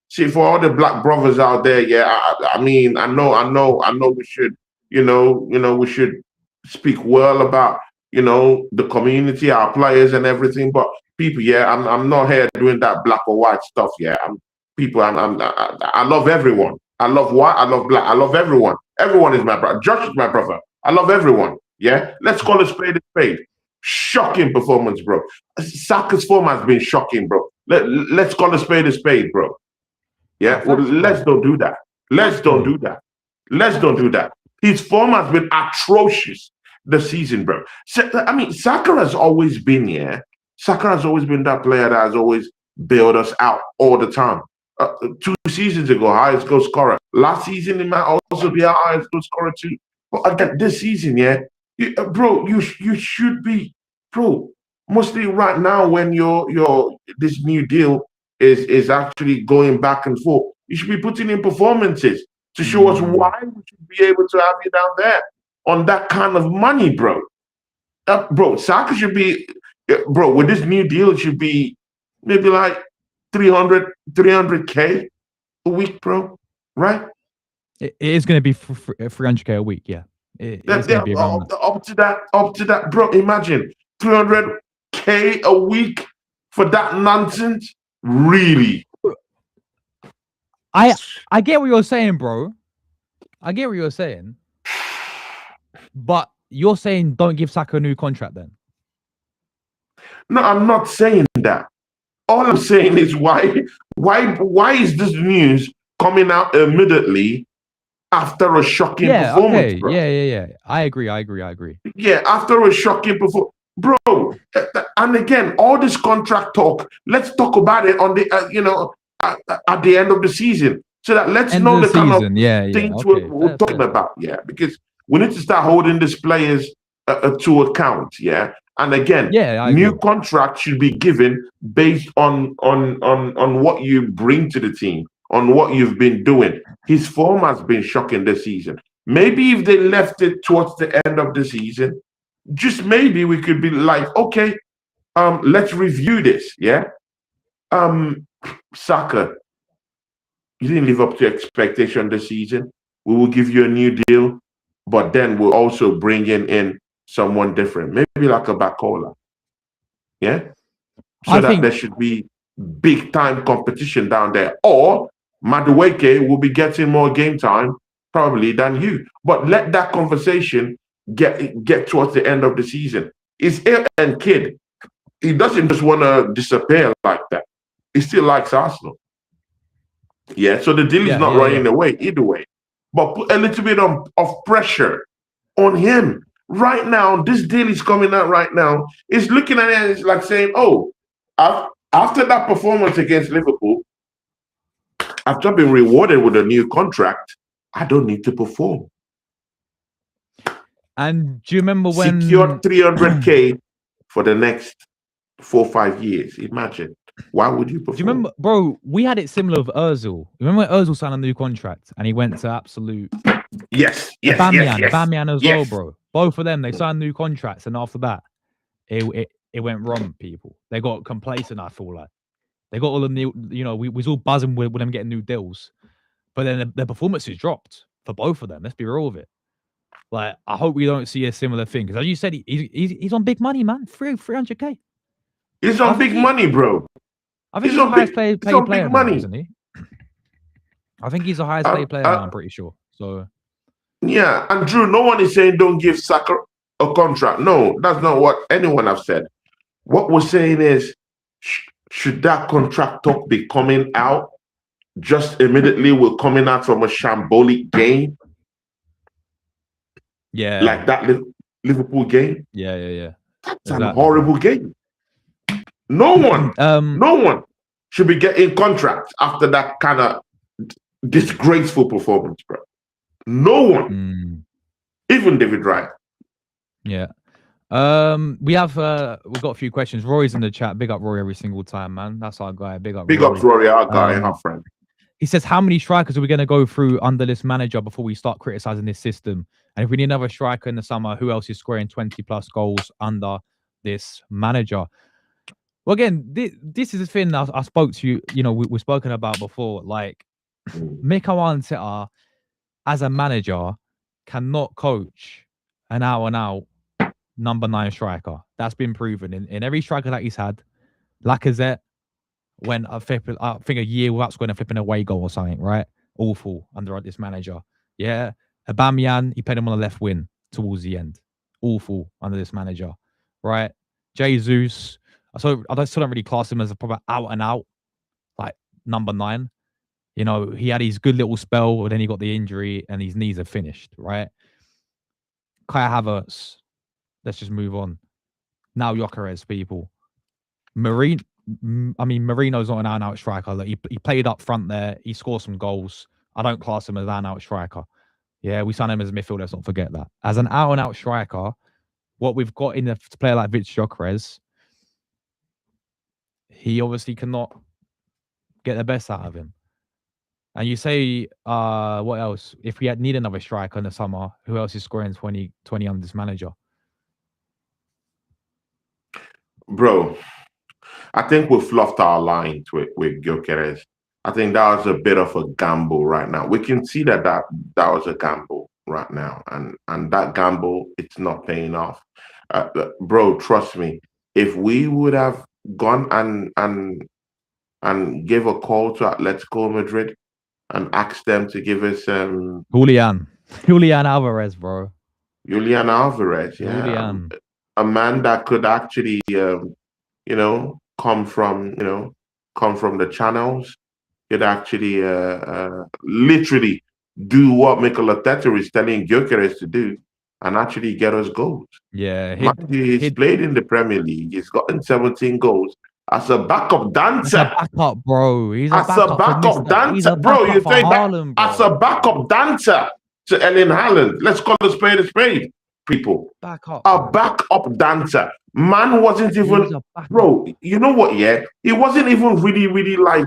Speaker 2: see, for all the black brothers out there, yeah. I know we should, we should speak well about, the community, our players, and everything. But people, yeah, I'm not here doing that black or white stuff. Yeah, I love everyone. I love white. I love black. I love everyone. Everyone is my brother. Josh is my brother. I love everyone. Yeah, let's call a spade a spade. Shocking performance, bro. Saka's form has been shocking, bro. Let's call a spade, bro. Yeah, well, let's don't do that. Let's don't do that. Let's don't do that. His form has been atrocious this season, bro. Saka has always been, yeah. Saka has always been that player that has always bailed us out all the time. 2 seasons ago, highest goal scorer. Last season, he might also be our highest goal scorer too. But again, this season, yeah, you should be, bro. Mostly right now, when your this new deal is actually going back and forth, you should be putting in performances to show us why we should be able to have you down there on that kind of money, bro. Bro, Saka should be, bro. With this new deal, it should be maybe like 300K a week, bro. Right?
Speaker 1: It is going to be 300K a week, yeah. It's going to be around
Speaker 2: up to that, bro. Imagine 300K a week for that nonsense. Really?
Speaker 1: I get what you're saying, bro. I get what you're saying, but you're saying don't give Saka a new contract then.
Speaker 2: No, I'm not saying that. All I'm saying is why is this news coming out immediately after a shocking
Speaker 1: Yeah,
Speaker 2: performance,
Speaker 1: okay.
Speaker 2: bro?
Speaker 1: Yeah. I agree.
Speaker 2: Yeah, after a shocking performance, bro. And again, all this contract talk. Let's talk about it on the at the end of the season, so that let's
Speaker 1: End of
Speaker 2: know
Speaker 1: the
Speaker 2: the kind of
Speaker 1: season. Yeah.
Speaker 2: things
Speaker 1: Okay.
Speaker 2: we're talking about. Yeah, because we need to start holding these players to account. Yeah, and again,
Speaker 1: Yeah, I
Speaker 2: new
Speaker 1: agree.
Speaker 2: contracts should be given based on what you bring to the team, on what you've been doing. His form has been shocking this season. Maybe if they left it towards the end of the season, just maybe we could be like, okay, let's review this. Yeah, um, Saka, you didn't live up to expectation this season. We will give you a new deal, but then we'll also bring in someone different, maybe like a Bacola. Yeah, so
Speaker 1: I
Speaker 2: that there
Speaker 1: think
Speaker 2: should be big time competition down there, or Madueke will be getting more game time probably than you. But let that conversation get towards the end of the season. It's and kid. He doesn't just want to disappear like that. He still likes Arsenal. Yeah, so the deal is not
Speaker 1: yeah.
Speaker 2: running away either way. But put a little bit of pressure on him. Right now, this deal is coming out right now. He's looking at it and it's like saying, oh, after that performance against Liverpool, after being rewarded with a new contract, I don't need to perform.
Speaker 1: And do you remember
Speaker 2: Secured
Speaker 1: when
Speaker 2: 300K for the next 4 or 5 years. Imagine. Why would you
Speaker 1: do you
Speaker 2: perform?
Speaker 1: remember, bro? We had it similar with Özil. Remember when Özil signed a new contract and he went to absolute
Speaker 2: Yes.
Speaker 1: Bamian as well,
Speaker 2: Yes.
Speaker 1: bro. Both of them, they signed new contracts, and after that, it went wrong. People, they got complacent. I feel like they got all the new, we was all buzzing with them getting new deals, but then their performances dropped for both of them. Let's be real with it. Like, I hope we don't see a similar thing because, as you said, he's on big money, man. 300K.
Speaker 2: He's
Speaker 1: I
Speaker 2: on
Speaker 1: think
Speaker 2: big money, bro.
Speaker 1: I think
Speaker 2: He's
Speaker 1: he's the
Speaker 2: on
Speaker 1: highest
Speaker 2: big.
Speaker 1: paid
Speaker 2: He's on
Speaker 1: player
Speaker 2: big
Speaker 1: now,
Speaker 2: money.
Speaker 1: isn't he? I think he's the highest
Speaker 2: Uh,
Speaker 1: paid player now.
Speaker 2: uh,
Speaker 1: I'm pretty sure. So
Speaker 2: yeah, and Drew, no one is saying don't give Saka a contract. No, that's not what anyone have said. What we're saying is, should that contract talk be coming out just immediately? We're coming out from a shambolic game
Speaker 1: yeah,
Speaker 2: like that Liverpool game.
Speaker 1: yeah.
Speaker 2: That's an
Speaker 1: Exactly, bro.
Speaker 2: horrible game. No one,
Speaker 1: um,
Speaker 2: no one should be getting contracts after that kind of disgraceful performance, bro. No one, even David Wright.
Speaker 1: yeah. We've got a few questions. Rory's in the chat. Big up Rory every single time, man. That's our guy. Big up
Speaker 2: Big
Speaker 1: Rory.
Speaker 2: up Rory, our guy, our friend.
Speaker 1: He says, how many strikers are we going to go through under this manager before we start criticizing this system? And if we need another striker in the summer, who else is scoring 20 plus goals under this manager? Well, again, this is the thing I spoke to you, we've spoken about before. Like, Mikel Arteta, as a manager, cannot coach an out-and-out number 9 striker. That's been proven in every striker that he's had. Lacazette went, I think, a year without scoring a flipping away goal or something, right? Awful under this manager. Yeah. Aubameyang, he played him on the left wing towards the end. Awful under this manager, right? Jesus, I still don't really class him as a proper out-and-out, like, number 9. He had his good little spell, but then he got the injury and his knees are finished, right? Kai Havertz, let's just move on. Now Gyökeres, people. Marino's not an out-and-out striker. Like, he played up front there. He scored some goals. I don't class him as an out-and-out striker. Yeah, we signed him as a midfielder. Let's not forget that. As an out-and-out striker, what we've got in a player like Gyökeres, he obviously cannot get the best out of him. And you say, what else? If we need another striker in the summer, who else is scoring 20 under this manager?
Speaker 2: Bro, I think we fluffed our lines with Gyökeres. I think that was a bit of a gamble right now. We can see that was a gamble right now. And that gamble, it's not paying off. Bro, trust me, if we would have gone and gave a call to Atletico Madrid and ask them to give us
Speaker 1: Julian Alvarez, bro.
Speaker 2: Julian Alvarez,
Speaker 1: Julian.
Speaker 2: a man that could actually, come from, come from the channels, could actually, literally do what Mikel Arteta is telling Gyökeres to do, and actually get us goals.
Speaker 1: Yeah,
Speaker 2: he's played in the Premier League. He's gotten 17 goals as a backup dancer.
Speaker 1: As a backup, bro. He's a
Speaker 2: backup dancer.
Speaker 1: He's a backup you think
Speaker 2: Haaland, bro. As a backup dancer to Erling Haaland. Let's call a spade, people. A backup dancer. Man wasn't even, bro. You know what? Yeah, he wasn't even really like,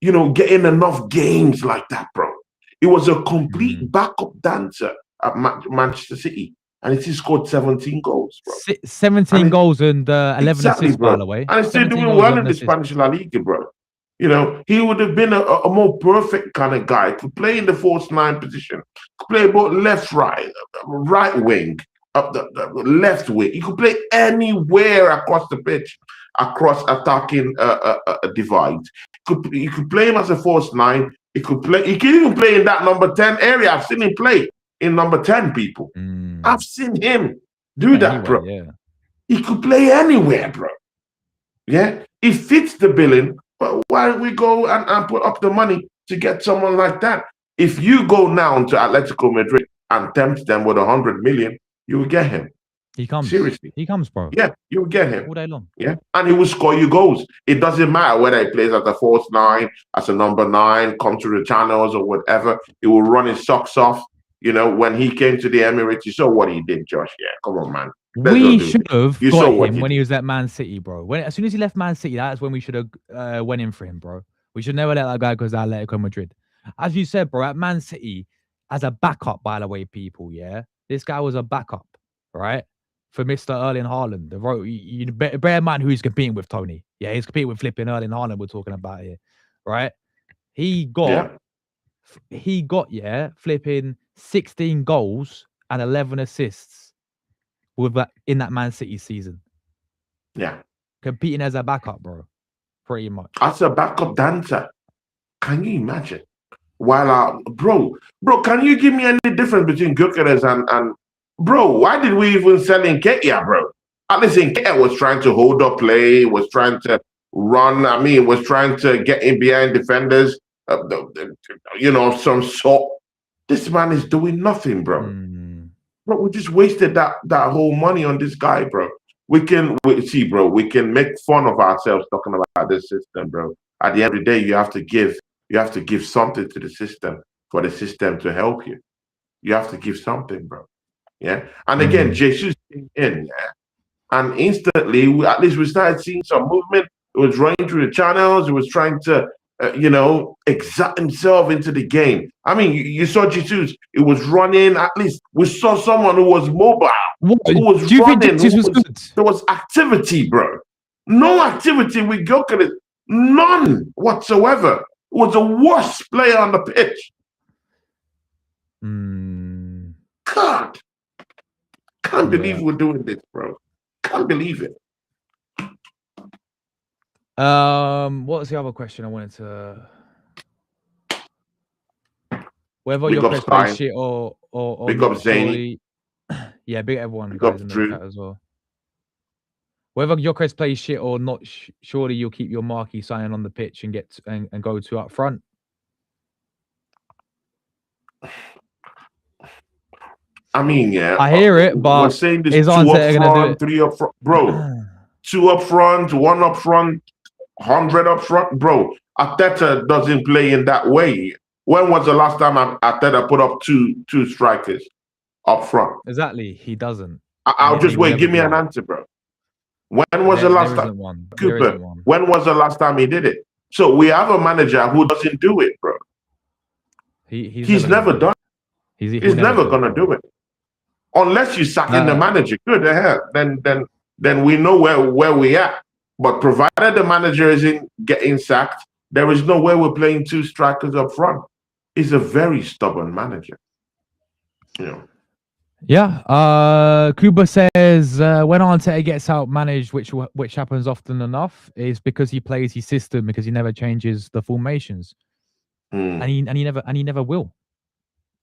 Speaker 2: getting enough games like that, bro. He was a complete backup dancer at Manchester City, and he scored 17 goals, bro.
Speaker 1: 17 goals and 11 assists, bro. By the way.
Speaker 2: And he's still doing well in the Spanish La Liga, bro. He would have been a more perfect kind of guy. Could play in the false nine position. Could play both left, right wing, up the left wing. He could play anywhere across the pitch, across attacking divides. You could play him as a false nine. He could even play in that number 10 area. I've seen him play in number 10, people. I've seen him do that, bro.
Speaker 1: Yeah.
Speaker 2: He could play anywhere, bro. Yeah, he fits the billing. But why don't we go and put up the money to get someone like that? If you go now to Atletico Madrid and tempt them with 100 million, you will get him.
Speaker 1: He comes.
Speaker 2: Seriously.
Speaker 1: He comes, bro.
Speaker 2: Yeah, you will get him.
Speaker 1: All day long.
Speaker 2: Yeah, and he will score you goals. It doesn't matter whether he plays as a false nine, as a number 9, come through the channels or whatever. He will run his socks off. When he came to the Emirates, you saw what he did, Josh. Yeah, come on, man.
Speaker 1: We should have got him when he was at Man City, bro. As soon as he left Man City, that's when we should have went in for him, bro. We should never let that guy go to Atletico Madrid. As you said, bro, at Man City, as a backup, by the way, people, yeah? This guy was a backup, right? For Mr. Erling Haaland. Bear in mind who he's competing with, Tony. Yeah, he's competing with flipping Erling Haaland we're talking about here, right? He got flipping 16 goals and 11 assists in that Man City season.
Speaker 2: Yeah.
Speaker 1: Competing as a backup, bro. Pretty much.
Speaker 2: As a backup dancer. Can you imagine? While bro, can you give me any difference between Gyökeres and bro, why did we even sell Nketiah, bro? At least Nketiah was trying to hold up play, was trying to run, was trying to get in behind defenders, some sort. This man is doing nothing, bro. Bro, we just wasted that whole money on this guy, bro. We can make fun of ourselves talking about this system, bro. At the end of the day, you have to give something to the system for the system to help you. You have to give something, bro. Yeah. And again, Jesus came in, yeah. And instantly, we started seeing some movement. It was running through the channels. It was trying to, exert himself into the game. You saw Jesus. It was running. At least we saw someone who was mobile. Who was running. There was activity, bro. No activity with Gyökeres. None whatsoever. It was the worst player on the pitch. God. Can't believe we're doing this, bro. Can't believe it.
Speaker 1: What was the other question I wanted to? Whether your press plays shit or
Speaker 2: big up Zany.
Speaker 1: Yeah, big everyone
Speaker 2: big
Speaker 1: guys
Speaker 2: up
Speaker 1: in the
Speaker 2: Drew
Speaker 1: chat as well. Whether Gyökeres plays shit or not, surely you'll keep your marquee signing on the pitch and get and go to up front.
Speaker 2: Yeah.
Speaker 1: I hear it, but
Speaker 2: we're saying this 2 up front, 3 up front, bro. 2 up front, 1 up front, 100 up front, bro. Arteta doesn't play in that way. When was the last time Arteta put up two strikers up front?
Speaker 1: Exactly, he doesn't.
Speaker 2: I'll just wait. Give me an answer, bro. When was the last time? Cooper. When was the last time he did it? So we have a manager who doesn't do it, bro. He's never done it. He's never gonna do it. Unless you sack in the manager, good the hell. Then we know where we are. But provided the manager isn't getting sacked, there is no way we're playing 2 strikers up front. He's a very stubborn manager.
Speaker 1: Yeah. Kuba says when Arteta gets outmanaged, which happens often enough, is because he plays his system because he never changes the formations. and he never will.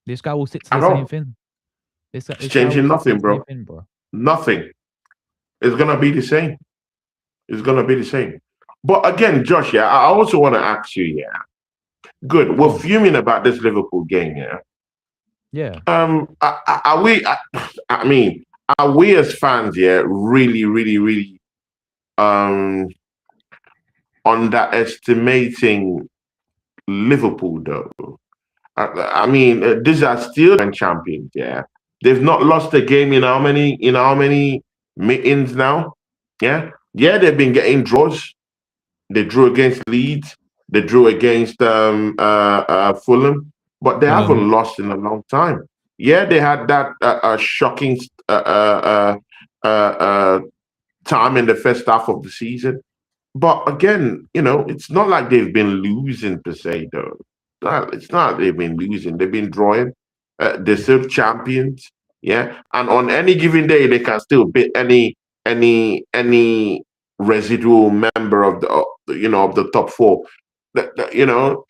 Speaker 1: This guy will stick to
Speaker 2: I
Speaker 1: the same
Speaker 2: don't.
Speaker 1: thing.
Speaker 2: It's
Speaker 1: This guy will
Speaker 2: changing
Speaker 1: stick to
Speaker 2: nothing,
Speaker 1: the same
Speaker 2: bro.
Speaker 1: thing, bro.
Speaker 2: Nothing. It's gonna be the same. It's gonna be the same. But again, Josh, yeah, I also want to ask you, yeah. Good. We're fuming about this Liverpool game, yeah.
Speaker 1: Yeah.
Speaker 2: Are we? I mean, are we as fans, yeah, really, really, really, um, underestimating Liverpool though? I mean, these are still champions, yeah. They've not lost a game in how many meetings now? Yeah, yeah. They've been getting draws. They drew against Leeds. They drew against Fulham, but they
Speaker 1: Fulham.
Speaker 2: haven't lost in a long time. Yeah, they had that shocking time in the first half of the season. But again, it's not like they've been losing per se, though. It's not they've been losing. They've been drawing. They're still champions. Yeah, and on any given day, they can still beat any residual member of of the top four.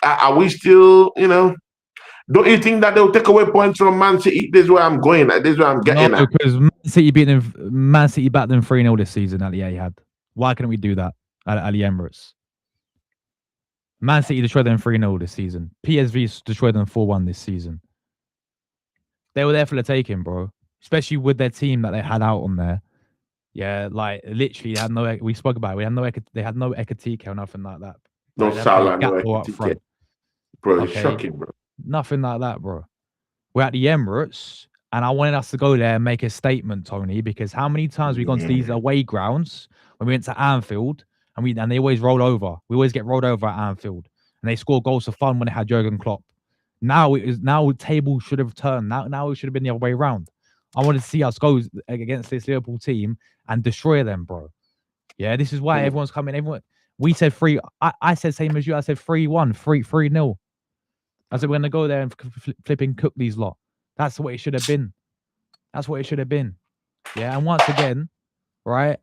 Speaker 2: Are we still? Don't you think that they'll take away points from Man City? This is where I'm going at. This is where I'm getting at.
Speaker 1: Because Man City backed them 3-0 this season at the Etihad. Why couldn't we do that at the Emirates? Man City destroyed them 3-0 this season. PSV destroyed them 4-1 this season. They were there for the taking, bro. Especially with their team that they had out on there. Yeah, like literally had no. We spoke about it. We had no. They had no Ekatike or nothing like that.
Speaker 2: No
Speaker 1: Right?
Speaker 2: Salah, no
Speaker 1: Gatto up front.
Speaker 2: Bro, it's shocking, bro.
Speaker 1: Nothing like that, bro. We're at the Emirates, and I wanted us to go there and make a statement, Tony, because how many times we've gone to these away grounds when we went to Anfield, and they always roll over. We always get rolled over at Anfield, and they score goals for fun when they had Jurgen Klopp. Now the table should have turned. Now it should have been the other way around. I wanted to see us go against this Liverpool team and destroy them, bro. Yeah, this is why everyone's coming. We said 3. I said same as you. I said 3-1, 3-0. I said we're gonna go there and flipping cook these lot. That's what it should have been. That's what it should have been. Yeah, and once again, right,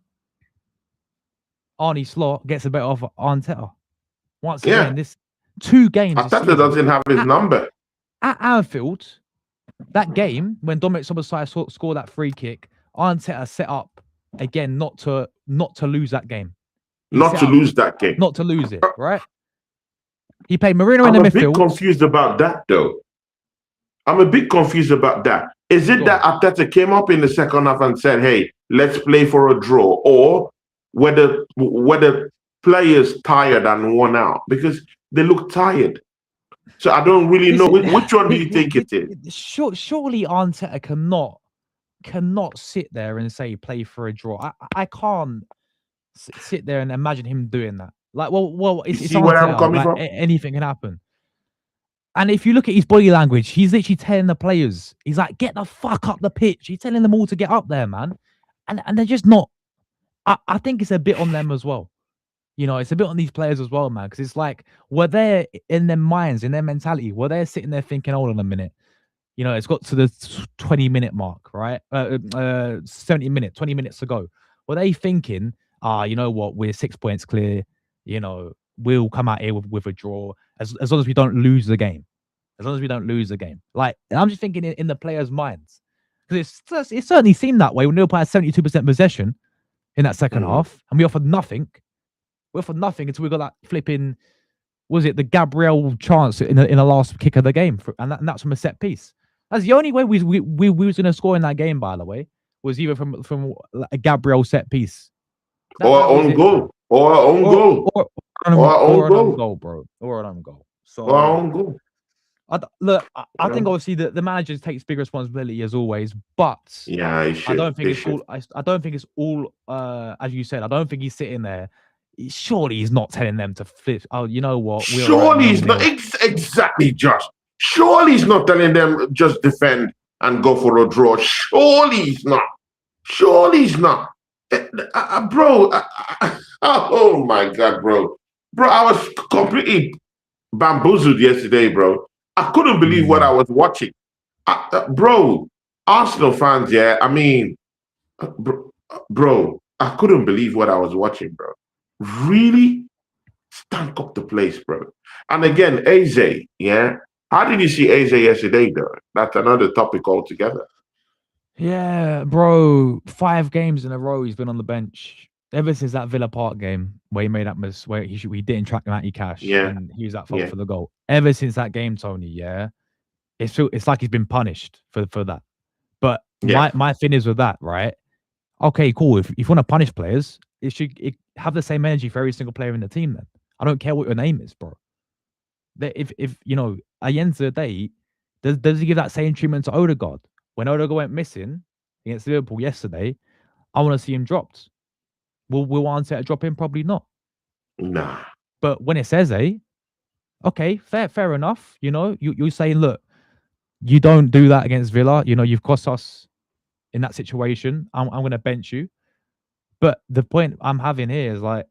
Speaker 1: Arnie Slot gets a bit off Arteta. Once again, this 2 games.
Speaker 2: Arteta doesn't have his number
Speaker 1: at Anfield. That game when Dominic Szoboszlai scored that free kick, Arteta set up again not to lose that game.
Speaker 2: Not to lose that game.
Speaker 1: Not to lose it, right? He played Marino in the midfield.
Speaker 2: I'm a bit confused about that, though. I'm a bit confused about that. Is it that Arteta came up in the second half and said, "Hey, let's play for a draw," or whether players tired and worn out? Because they look tired. So I don't really know which one do you think it is.
Speaker 1: Surely Arteta cannot sit there and say play for a draw. I can't sit there and imagine him doing that. Like, well, it's
Speaker 2: see where I'm coming from?
Speaker 1: Anything can happen. And if you look at his body language, he's literally telling the players, he's like, get the fuck up the pitch. He's telling them all to get up there, man. And they're just not. I think it's a bit on them as well. It's a bit on these players as well, man. Because it's like, were they in their minds, in their mentality, were they sitting there thinking, hold on a minute. It's got to the 20-minute mark, right? 20 minutes to go. Were they thinking, you know what, we're 6 points clear. We'll come out here with a draw as long as we don't lose the game. As long as we don't lose the game. Like, I'm just thinking in the players' minds. Because it certainly seemed that way when Liverpool had 72% possession in that second half. And we offered nothing. We offered nothing until we got that flipping, was it the Gabriel chance in the last kick of the game? And that's from a set piece. That's the only way we was going to score in that game, by the way, was either from a Gabriel set piece.
Speaker 2: Or own goal. Or own goal.
Speaker 1: Or an own goal, bro. Or an own goal. So,
Speaker 2: or own goal.
Speaker 1: I think obviously the manager takes big responsibility as always, but
Speaker 2: yeah,
Speaker 1: I don't think it's all. As you said, I don't think he's sitting there. Surely he's not telling them to flip. Oh, you know what?
Speaker 2: Surely he's not exactly, Josh. Surely he's not telling them just defend and go for a draw. Surely he's not. Surely he's not. Bro, oh my God, bro. Bro, I was completely bamboozled yesterday, bro. I couldn't believe what I was watching. Bro, Arsenal fans, yeah, I mean, bro, I couldn't believe what I was watching, bro. Really? stank up the place, bro. And again, Eze, yeah. How did you see Eze yesterday, though? That's another topic altogether.
Speaker 1: Yeah, bro. 5 games in a row he's been on the bench. Ever since that Villa Park game where he made that where he didn't track Matty Cash
Speaker 2: Yeah,
Speaker 1: and he was at fault
Speaker 2: yeah,
Speaker 1: for the goal. Ever since that game, Tony, yeah, it's like he's been punished for that. But
Speaker 2: yeah.
Speaker 1: my thing is with that, right? Okay, cool. If you want to punish players, it have the same energy for every single player in the team. Then I don't care what your name is, bro. If you know at the end of the day, does he give that same treatment to Odegaard? When Odegaard went missing against Liverpool yesterday, I want to see him dropped. Will Arteta drop him? Probably not.
Speaker 2: Nah.
Speaker 1: But when it says okay, fair enough. You know, you're saying, look, you don't do that against Villa. You know, you've cost us in that situation. I'm going to bench you. But the point I'm having here is like,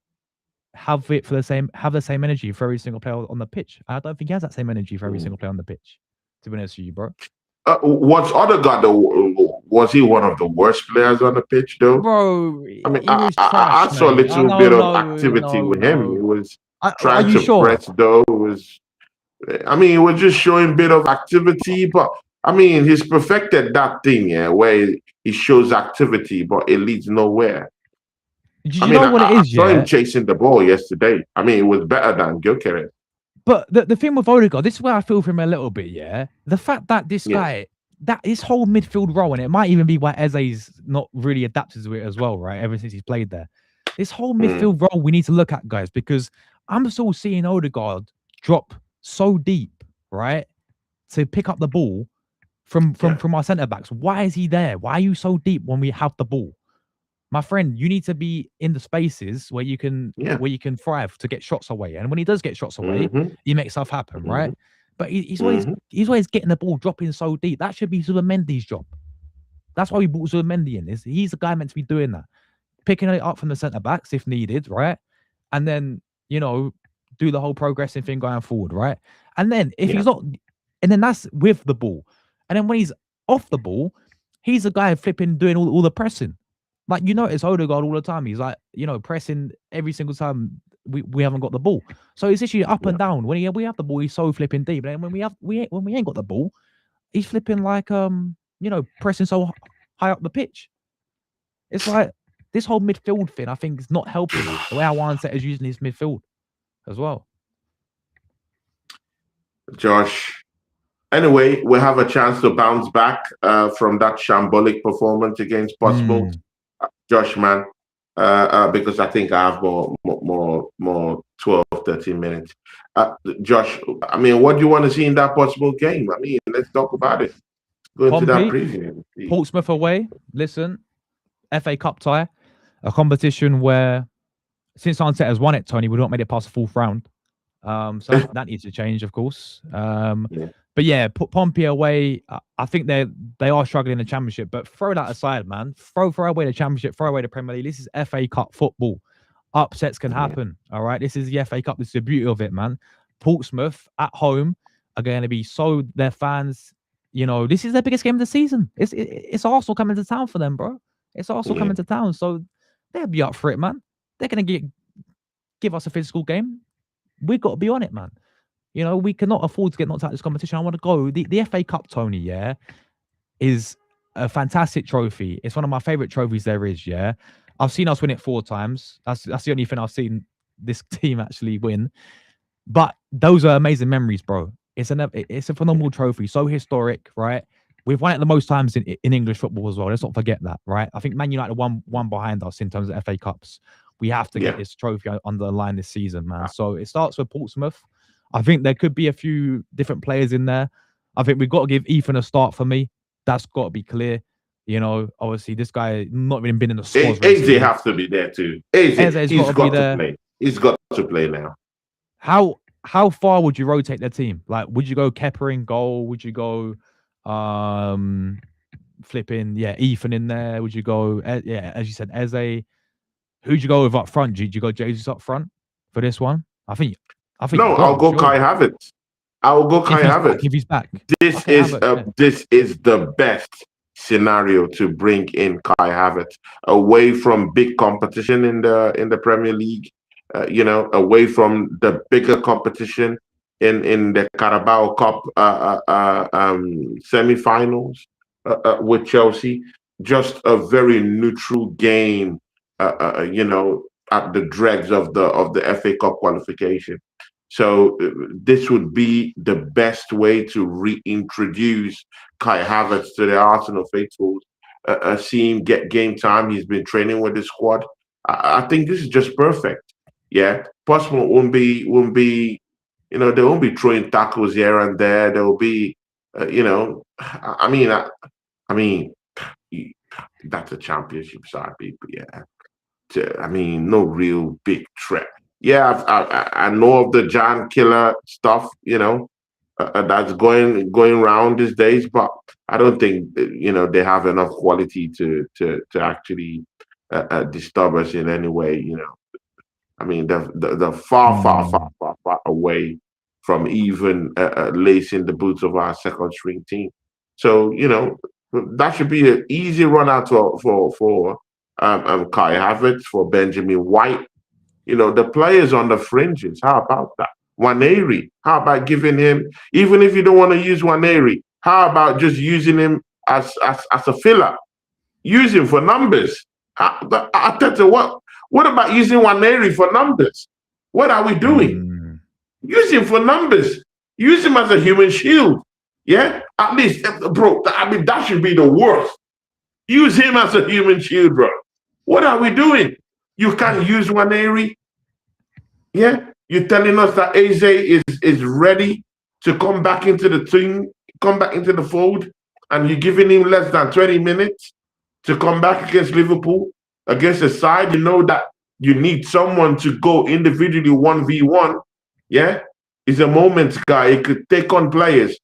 Speaker 1: have the same energy for every single player on the pitch. I don't think he has that same energy for every single player on the pitch. To be honest with you, bro.
Speaker 2: Was Odegaard was he one of the worst players on the pitch though?
Speaker 1: Bro,
Speaker 2: I mean,
Speaker 1: he was trash,
Speaker 2: I saw a
Speaker 1: mate.
Speaker 2: little bit of activity with him. He was
Speaker 1: Are
Speaker 2: trying
Speaker 1: you
Speaker 2: to
Speaker 1: sure?
Speaker 2: press though. He was just showing a bit of activity, but I mean, he's perfected that thing, yeah, where he shows activity, but it leads nowhere.
Speaker 1: Do you know what it is?
Speaker 2: I saw
Speaker 1: Yeah,
Speaker 2: him chasing the ball yesterday. I mean, it was better than Gyökeres.
Speaker 1: but the thing with Odegaard, this is where I feel for him a little bit. Yeah, the fact that this
Speaker 2: Yeah.
Speaker 1: guy, that his whole midfield role, and it might even be why Eze's not really adapted to it as well, right? Ever since he's played there, this whole midfield role we need to look at, guys, because I'm still seeing Odegaard drop so deep, right, to pick up the ball from our centre backs. Why is he there? Why are you so deep when we have the ball? My friend, you need to be in the spaces where you can thrive to get shots away. And when he does get shots away, he makes stuff happen, right? But he's always getting the ball dropping so deep. That should be Zubimendi's job. That's why we brought Zubimendi in. He's the guy meant to be doing that, picking it up from the centre backs if needed, right? And then do the whole progressing thing going forward, right? And then if he's not, and then that's with the ball, and then when he's off the ball, he's the guy flipping doing all the pressing. Like, it's Odegaard all the time. He's like, pressing every single time we haven't got the ball. So it's actually up and down. When we have the ball, he's so flipping deep. And when we ain't got the ball, he's flipping like pressing so high up the pitch. It's like this whole midfield thing, I think, is not helping the way our Arteta is using his midfield as well.
Speaker 2: Josh. Anyway, we have a chance to bounce back from that shambolic performance against Portsmouth. Josh, man, because I think I have more 12, 13 minutes. Josh, I mean, what do you want to see in that Portsmouth game? I mean, let's talk about it. Go into that preview.
Speaker 1: Portsmouth away. Listen, FA Cup tie, a competition where since Arteta has won it, Tony, we've not made it past the 4th round. So that needs to change, of course. But yeah, put Pompey away. I think they are struggling in the Championship. But throw that aside, man. Throw away the Championship. Throw away the Premier League. This is FA Cup football. Upsets can happen. All right. This is the FA Cup. This is the beauty of it, man. Portsmouth at home are going to be their fans. This is their biggest game of the season. It's Arsenal coming to town for them, bro. It's Arsenal coming to town, so they'll be up for it, man. They're going to give us a physical game. We've got to be on it, man. We cannot afford to get knocked out of this competition. I want to go. The FA Cup, Tony, is a fantastic trophy. It's one of my favorite trophies there is, I've seen us win it 4 times. That's the only thing I've seen this team actually win. But those are amazing memories, bro. It's a phenomenal trophy. So historic, right? We've won it the most times in English football as well. Let's not forget that, right? I think Man United won behind us in terms of FA Cups. We have to get this trophy under the line this season, man. So it starts with Portsmouth. I think there could be a few different players in there. I think we've got to give Ethan a start for me. That's got to be clear. Obviously, this guy not even been in the squad.
Speaker 2: Eze have to be there too. He's got to play. He's got to play now.
Speaker 1: How far would you rotate their team? Like, would you go Kepa in goal? Would you go flipping Ethan in there? Would you go as you said, Eze? Who'd you go with up front? Did you go Jesus up front for this one? I think
Speaker 2: no, I'll go Kai Havertz. I'll go Kai Havertz.
Speaker 1: If he's back.
Speaker 2: This is the best scenario to bring in Kai Havertz away from big competition in the Premier League. away from the bigger competition in the Carabao Cup semi-finals with Chelsea. Just a very neutral game, at the dregs of the FA Cup qualification. So this would be the best way to reintroduce Kai Havertz to the Arsenal faithfuls. See him get game time. He's been training with the squad. I think this is just perfect. Yeah, possible won't be, they won't be throwing tackles here and there. There will be, I mean, that's a championship side, people. Yeah, no real big threat. Yeah, I know of the John Killer stuff, that's going around these days, but I don't think they have enough quality to actually disturb us in any way. They're far, far, far, far, far away from even lacing the boots of our second string team. So that should be an easy run out for Kai Havertz, for Benjamin White. The players on the fringes. How about that? Waneri. How about giving him, even if you don't want to use Waneri, how about just using him as a filler? Use him for numbers. I tell you what about using Waneri for numbers? What are we doing? Use him for numbers. Use him as a human shield. Yeah? At least, bro, that should be the worst. Use him as a human shield, bro. What are we doing? You can't use Waneri. Yeah? You're telling us that Eze is ready to come back into the team, come back into the fold, and you're giving him less than 20 minutes to come back against Liverpool, against a side that you need someone to go individually 1v1. Yeah? He's a moments guy. He could take on players.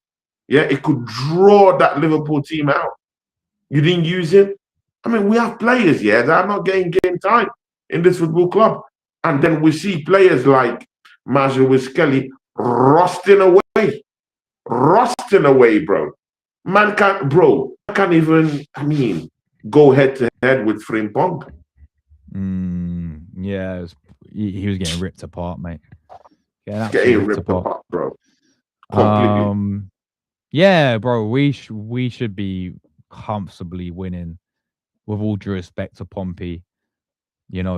Speaker 2: Yeah? It could draw that Liverpool team out. You didn't use him? We have players, that are not getting game time in this football club. And then we see players like Mazuwis Kelly rusting away, bro. Man can't even, go head to head with Frimpong.
Speaker 1: Yeah, he was getting ripped apart, mate.
Speaker 2: Getting ripped apart, bro. Completely.
Speaker 1: Yeah, bro, we should be comfortably winning, with all due respect to Pompey.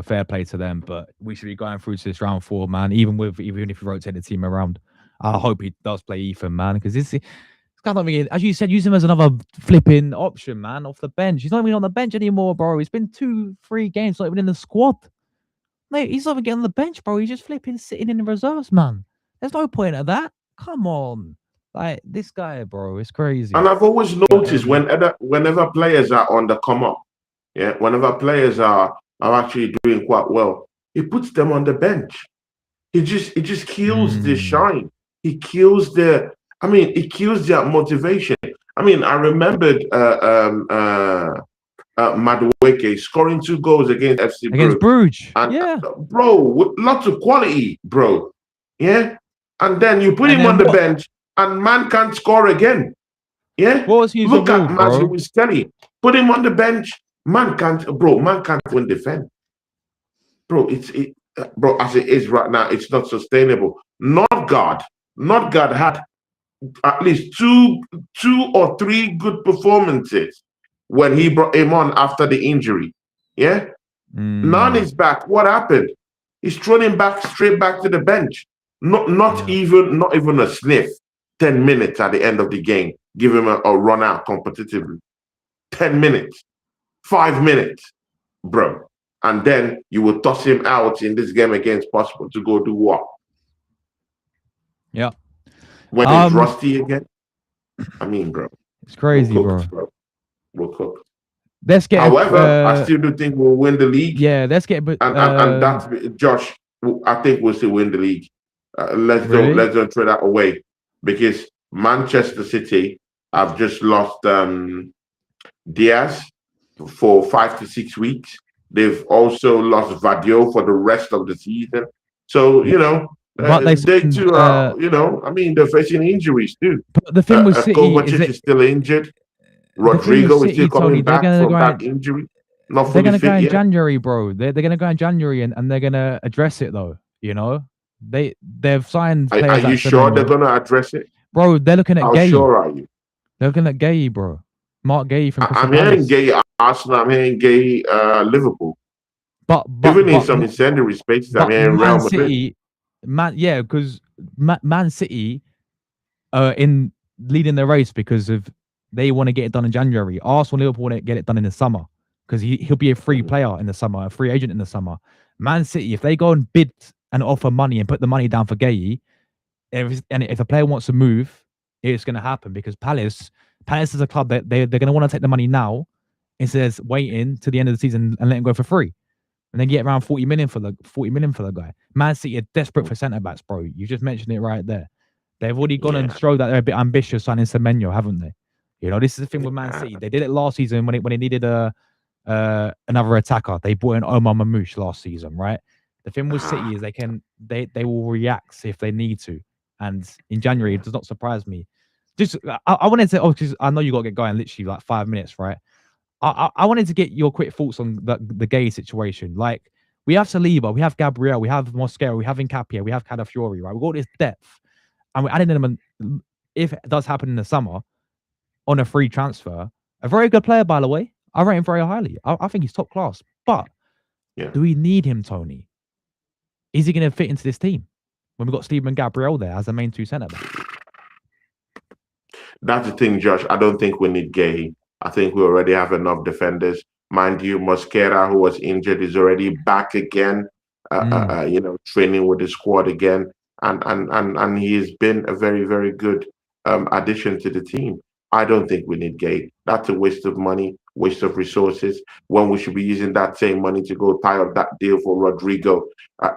Speaker 1: Fair play to them, but we should be going through to this round 4, man. Even if you rotate the team around, I hope he does play Ethan, man, because it's kind of, as you said, use him as another flipping option, man, off the bench. He's not even on the bench anymore, bro. He's been 2-3 games, not even in the squad. Mate, he's not even getting on the bench, bro. He's just flipping sitting in the reserves, man. There's no point of that. Come on. Like, this guy, bro, it's crazy.
Speaker 2: And I've always noticed whenever players are on the come up, whenever players are actually doing quite well, he puts them on the bench. It just kills the shine. He kills it kills their motivation. I remembered Madueke scoring 2 goals against FC
Speaker 1: Bruges.
Speaker 2: And, bro, with lots of quality, bro. Yeah? And then you put him on the bench and man can't score again. Yeah? Look at Mazuwis Kelly. Put him on the bench. Man can't win defend. Bro, bro, as it is right now, it's not sustainable. Nordgaard had at least two or three good performances when he brought him on after the injury. Yeah? Now he's back. What happened? He's thrown him straight back to the bench. Not even a sniff. 10 minutes at the end of the game. Give him a run out competitively. 10 minutes. 5 minutes, bro. And then you will toss him out in this game against Possible to go do what?
Speaker 1: Yeah.
Speaker 2: When he's rusty again? Bro.
Speaker 1: It's crazy, bro.
Speaker 2: We're cooked.
Speaker 1: However,
Speaker 2: I still do think we'll win the league.
Speaker 1: Yeah, let's get...
Speaker 2: and that's, Josh, I think we'll still win the league. Let's don't throw that away. Because Manchester City have just lost Diaz for 5 to 6 weeks. They've also lost Vadio for the rest of the season. So, they too are, they're facing injuries too.
Speaker 1: But the thing with City
Speaker 2: Kovacic is still injured. Rodrigo is still coming back from back injury. not
Speaker 1: They're
Speaker 2: fully
Speaker 1: gonna go
Speaker 2: fit
Speaker 1: in
Speaker 2: yet.
Speaker 1: January, bro. They're gonna go in January and they're gonna address it though. You know, they've signed
Speaker 2: Are
Speaker 1: players
Speaker 2: you
Speaker 1: like
Speaker 2: sure they're
Speaker 1: Semenyo.
Speaker 2: gonna address it?
Speaker 1: Bro, they're looking at
Speaker 2: How
Speaker 1: Gay.
Speaker 2: sure are you?
Speaker 1: They're looking at Gay, bro. Mark Gay from Crystal
Speaker 2: I'm hearing
Speaker 1: Palace.
Speaker 2: gay Arsenal. I'm hearing gay Liverpool.
Speaker 1: But
Speaker 2: Even in some incendiary spaces, I'm hearing Real
Speaker 1: Man
Speaker 2: Madrid.
Speaker 1: City, yeah, because Man City in leading the race because of they want to get it done in January. Arsenal, Liverpool want to get it done in the summer because he'll be a free player in the summer, a free agent in the summer. Man City, if they go and bid and offer money and put the money down for Gay, if a player wants to move, it's going to happen because Palace is a club that they're going to want to take the money now instead of waiting to the end of the season and let him go for free. And then get around 40 million for the guy. Man City are desperate for centre backs, bro. You just mentioned it right there. They've already gone and showed that they're a bit ambitious signing Semenyo, haven't they? You know, this is the thing with Man City. They did it last season when it needed another attacker. They brought in Omar Mamouche last season, right? The thing with City is they will react if they need to. And in January, it does not surprise me. Just I wanted to, because I know you got to get going literally like 5 minutes, right? I wanted to get your quick thoughts on the Gay situation. Like, we have Saliba, we have Gabriel, we have Mosquera, we have Incapia, we have Calafiori, right? We've got this depth, and we're adding them. If it does happen in the summer on a free transfer, a very good player, by the way. I rate him very highly. I think he's top class. But do we need him, Tony? Is he going to fit into this team when we've got Steven and Gabriel there as the main two centre backs?
Speaker 2: That's the thing, Josh. I don't think we need Gay. I think we already have enough defenders. Mind you, Mosquera, who was injured, is already back again. Training with the squad again, and he has been a very, very good addition to the team. I don't think we need Gay. That's a waste of money, waste of resources. When we should be using that same money to go tie up that deal for Rodrigo.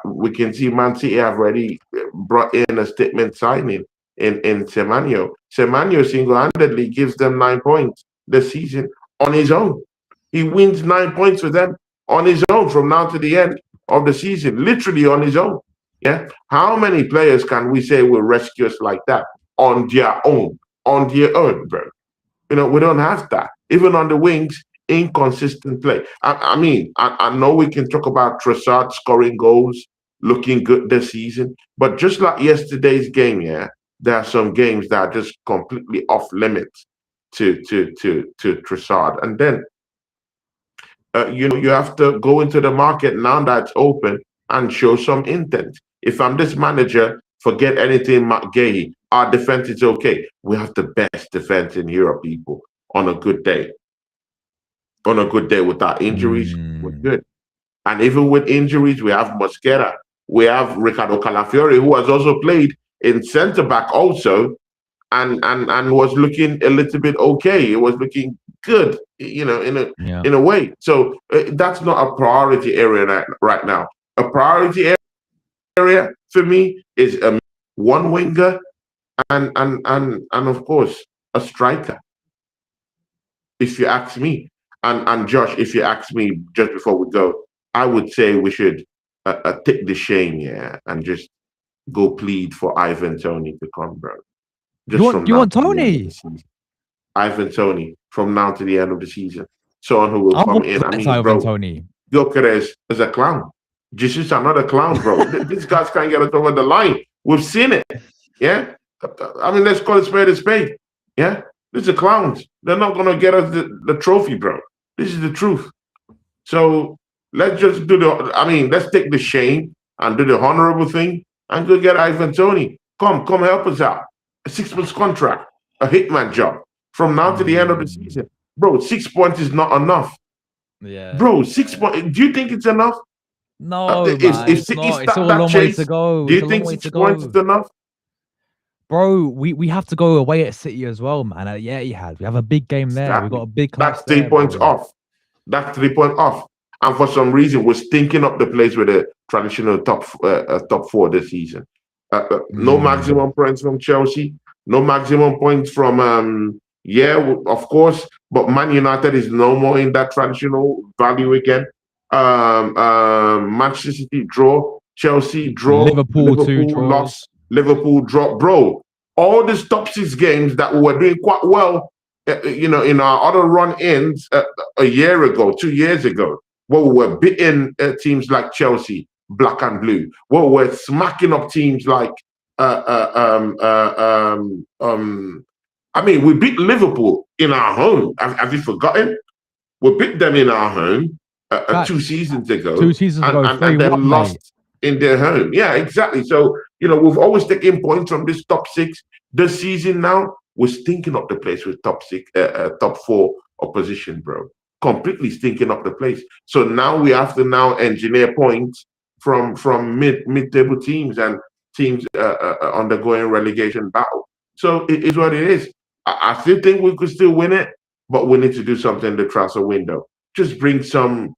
Speaker 2: We can see Man City have already brought in a statement signing in Semanyo. Semanyo single-handedly gives them 9 points this season on his own. He wins 9 points for them on his own from now to the end of the season, literally on his own. Yeah. How many players can we say will rescue us like that on their own? On their own, bro. You know, we don't have that. Even on the wings, inconsistent play. I know we can talk about Trossard scoring goals, looking good this season, but just like yesterday's game, there are some games that are just completely off limits to Trossard. And then you have to go into the market now that it's open and show some intent. If I'm this manager, forget anything Gay. Our defense is okay. We have the best defense in Europe, people, on a good day. On a good day without injuries, we're good. And even with injuries, we have Mosquera. We have Ricardo Calafiori, who has also played in centre-back also, and was looking a little bit okay. It was looking good, in a way. So that's not a priority area right now. A priority area for me is one winger and of course a striker. If you ask me, and Josh, if you ask me just before we go, I would say we should take the shame, and just go plead for Ivan Toney to come, bro.
Speaker 1: You want Tony?
Speaker 2: Ivan Toney from now to the end of the season. Someone who will come in. I mean,
Speaker 1: Ivan
Speaker 2: bro,
Speaker 1: Toney.
Speaker 2: Gyökeres is a clown. Jesus, another clown, bro. These guys can't get us over the line. We've seen it. Yeah. I mean, let's call it spade a spade. Yeah. These are clowns. They're not going to get us the trophy, bro. This is the truth. So let's just let's take the shame and do the honorable thing and go get Ivan Toney. Come help us out. A 6 months contract, a hitman job from now to the end of the season. Bro, 6 points is not enough.
Speaker 1: Yeah.
Speaker 2: Bro, 6 points. Do you think it's enough?
Speaker 1: No, man, it's not. It's all a long way to go.
Speaker 2: Do you think 6 points is enough?
Speaker 1: Bro, we have to go away at City as well, man. We have a big game there. We've got a big class.
Speaker 2: That's 3 points off. That's 3 points off. And for some reason, we're stinking up the place with a traditional top four this season. No maximum points from Chelsea. No maximum points from of course. But Man United is no more in that traditional value again. Manchester City draw, Chelsea draw,
Speaker 1: Liverpool
Speaker 2: lost, Liverpool draw. Bro, all these top 6 games that we were doing quite well, in our other run-ins, a year ago, 2 years ago, where we were beating teams like Chelsea, black and blue, where we were smacking up teams like uh, uh, um, uh, um, um, I mean, we beat Liverpool in our home. Have you forgotten? We beat them in our home two
Speaker 1: Facts.
Speaker 2: seasons ago,
Speaker 1: 2 seasons
Speaker 2: and,
Speaker 1: ago,
Speaker 2: and, and
Speaker 1: 3-1,
Speaker 2: then
Speaker 1: mate.
Speaker 2: lost in their home. Yeah, exactly. So, we've always taken points from this top six. This season now, we're stinking up the place with top six, top four opposition, bro. Completely stinking up the place. So now we have to now engineer points from mid-table teams and teams undergoing relegation battle. So it is what it is. I still think we could still win it, but we need to do something in the transfer window. Just bring some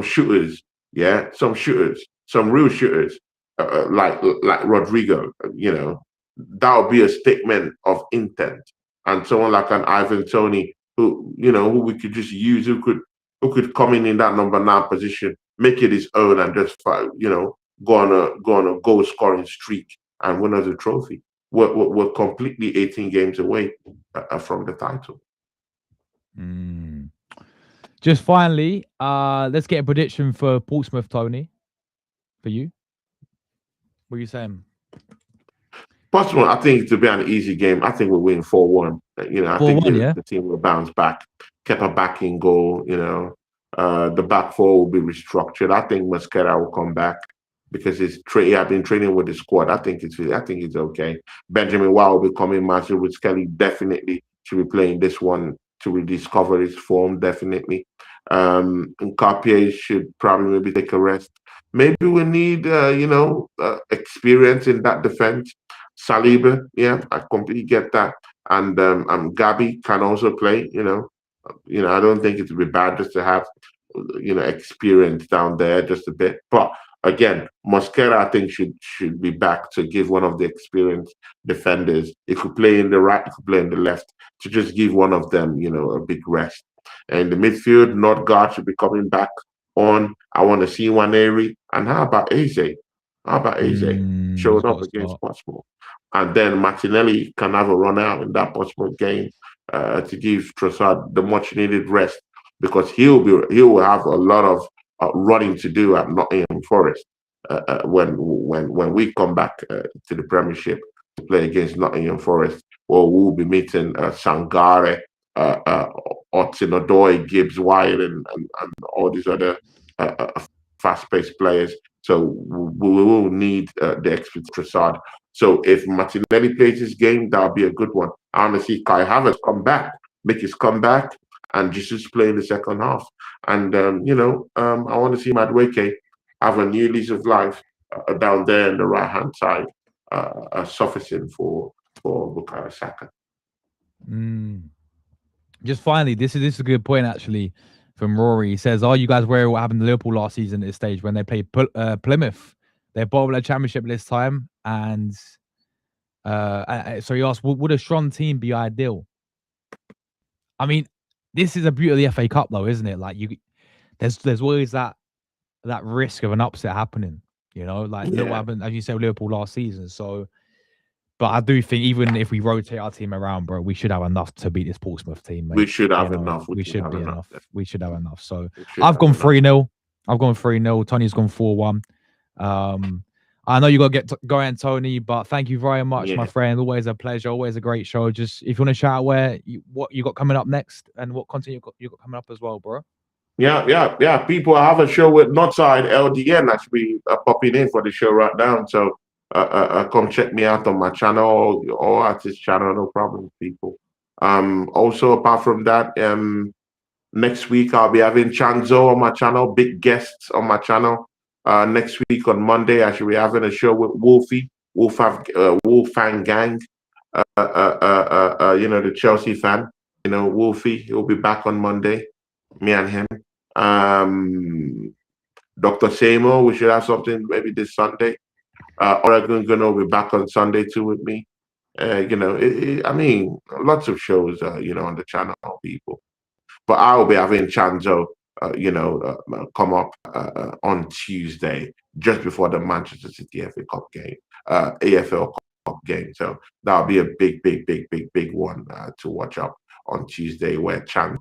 Speaker 2: shooters, yeah, some shooters, some real shooters, like Rodrigo. That would be a statement of intent, and someone like an Ivan Tony, who we could just use, who could come in that number 9 position, make it his own, and just go on a goal scoring streak and win us a trophy. We're completely 18 games away from the title.
Speaker 1: Mm. Just finally, let's get a prediction for Portsmouth, Tony. For you, what are you saying?
Speaker 2: Portsmouth, I think to be an easy game. I think we'll win 4-1. I think
Speaker 1: 4-1, yeah.
Speaker 2: the team will bounce back. Kepa back in goal. The back four will be restructured. I think Mosquera will come back because he has been training with the squad. I think it's okay. Benjamin Wow will be coming. Marshall with Kelly definitely should be playing this one to rediscover his form. Definitely. Carpier should probably maybe take a rest. Maybe we need experience in that defense. Saliba, yeah, I completely get that. And Gabi can also play. I don't think it would be bad just to have experience down there just a bit. But again, Mosquera I think should be back to give one of the experienced defenders. He could play in the right, he could play in the left, to just give one of them a big rest. And the midfield, Nordgaard should be coming back on. I want to see Waneri. And how about Eze?
Speaker 1: He's
Speaker 2: Showed
Speaker 1: got
Speaker 2: up
Speaker 1: a
Speaker 2: against
Speaker 1: start.
Speaker 2: Portsmouth. And then Martinelli can have a run out in that Portsmouth game to give Trossard the much needed rest, because he will have a lot of running to do at Nottingham Forest when we come back to the Premiership to play against Nottingham Forest. Well, we'll be meeting Sangare, Otsin Gibbs White, and all these other fast-paced players. So we will need the expert Trossard. So if Martinelli plays his game, that'll be a good one. I want to see Kai Havertz come back, make his comeback, and Jesus play in the second half. And I want to see Madueke have a new lease of life down there on the right-hand side, surfacing for Bukayo Saka.
Speaker 1: Just finally, this is a good point actually from Rory. He says, "Are you guys aware of what happened to Liverpool last season at this stage when they played Plymouth? They're bottom of the championship this time, and so he asked, would a strong team be ideal? I mean, this is a beauty of the FA Cup, though, isn't it? Like there's always that risk of an upset happening. Look what happened, as you said, with Liverpool last season. So, but I do think even if we rotate our team around, bro, we should have enough to beat this Portsmouth team, mate.
Speaker 2: We should have enough.
Speaker 1: We should be enough. We should have enough. So
Speaker 2: I've
Speaker 1: gone 3-0. I've gone 3-0. Tony's gone 4-1. I know you got to get going, Tony, but thank you very much, my friend. Always a pleasure. Always a great show. Just if you want to shout out what you got coming up next and what content you got coming up as well, bro.
Speaker 2: Yeah. People, I have a show with Northside LDN actually popping in for the show right now. So come check me out on my channel or at this channel. No problem, people. Also, apart from that, next week I'll be having Chanzo on my channel. Big guests on my channel. Next week on Monday, I should be having a show with Wolfang Gang. The Chelsea fan. Wolfie. He'll be back on Monday. Me and him. Dr. Samo, we should have something maybe this Sunday. Oregon Gunnar will be back on Sunday too with me. Lots of shows, on the channel, people. But I will be having Chanzo, come up on Tuesday, just before the Manchester City FA Cup game, AFL Cup game. So that'll be a big one to watch up on Tuesday, where Chan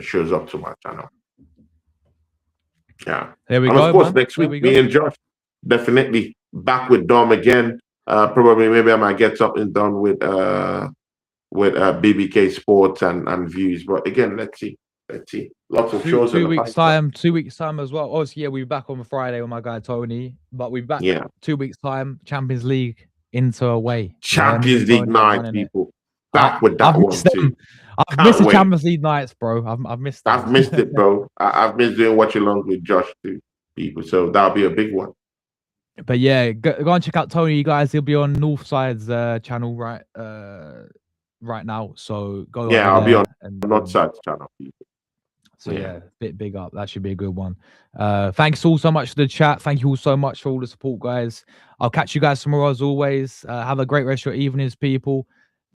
Speaker 2: shows up to my channel. Yeah.
Speaker 1: There we
Speaker 2: And
Speaker 1: go,
Speaker 2: of course,
Speaker 1: man.
Speaker 2: next
Speaker 1: There
Speaker 2: week,
Speaker 1: we
Speaker 2: me
Speaker 1: go.
Speaker 2: and Josh definitely back with Dom again. Probably maybe I might get something done with BBK Sports and Views. But again, let's see. Lots of shows in
Speaker 1: Two
Speaker 2: the
Speaker 1: weeks
Speaker 2: pipeline.
Speaker 1: time. 2 weeks time as well. Obviously, yeah, we'll be back on Friday with my guy Tony, but we'll be back
Speaker 2: Yeah.
Speaker 1: 2 weeks time. Champions League into away. Yeah, me
Speaker 2: Champions
Speaker 1: and
Speaker 2: League
Speaker 1: Tony are
Speaker 2: night,
Speaker 1: running it.
Speaker 2: people. Back with that
Speaker 1: I've
Speaker 2: one
Speaker 1: missed them.
Speaker 2: too.
Speaker 1: I've missed
Speaker 2: Can't
Speaker 1: the
Speaker 2: wait.
Speaker 1: Champions League nights, bro. I've missed them.
Speaker 2: I've missed it, bro. I've missed doing watch along with Josh too, people. So that'll be a big one.
Speaker 1: But yeah, go and check out Tony, you guys. He'll be on Northside's channel right now. So go
Speaker 2: Yeah,
Speaker 1: over
Speaker 2: I'll be
Speaker 1: there
Speaker 2: on
Speaker 1: and
Speaker 2: Northside's channel, people.
Speaker 1: so yeah, big up. That should be a good one. Thanks all so much for the chat. Thank you all so much for all the support, guys. I'll catch you guys tomorrow as always. Have a great rest of your evenings, people.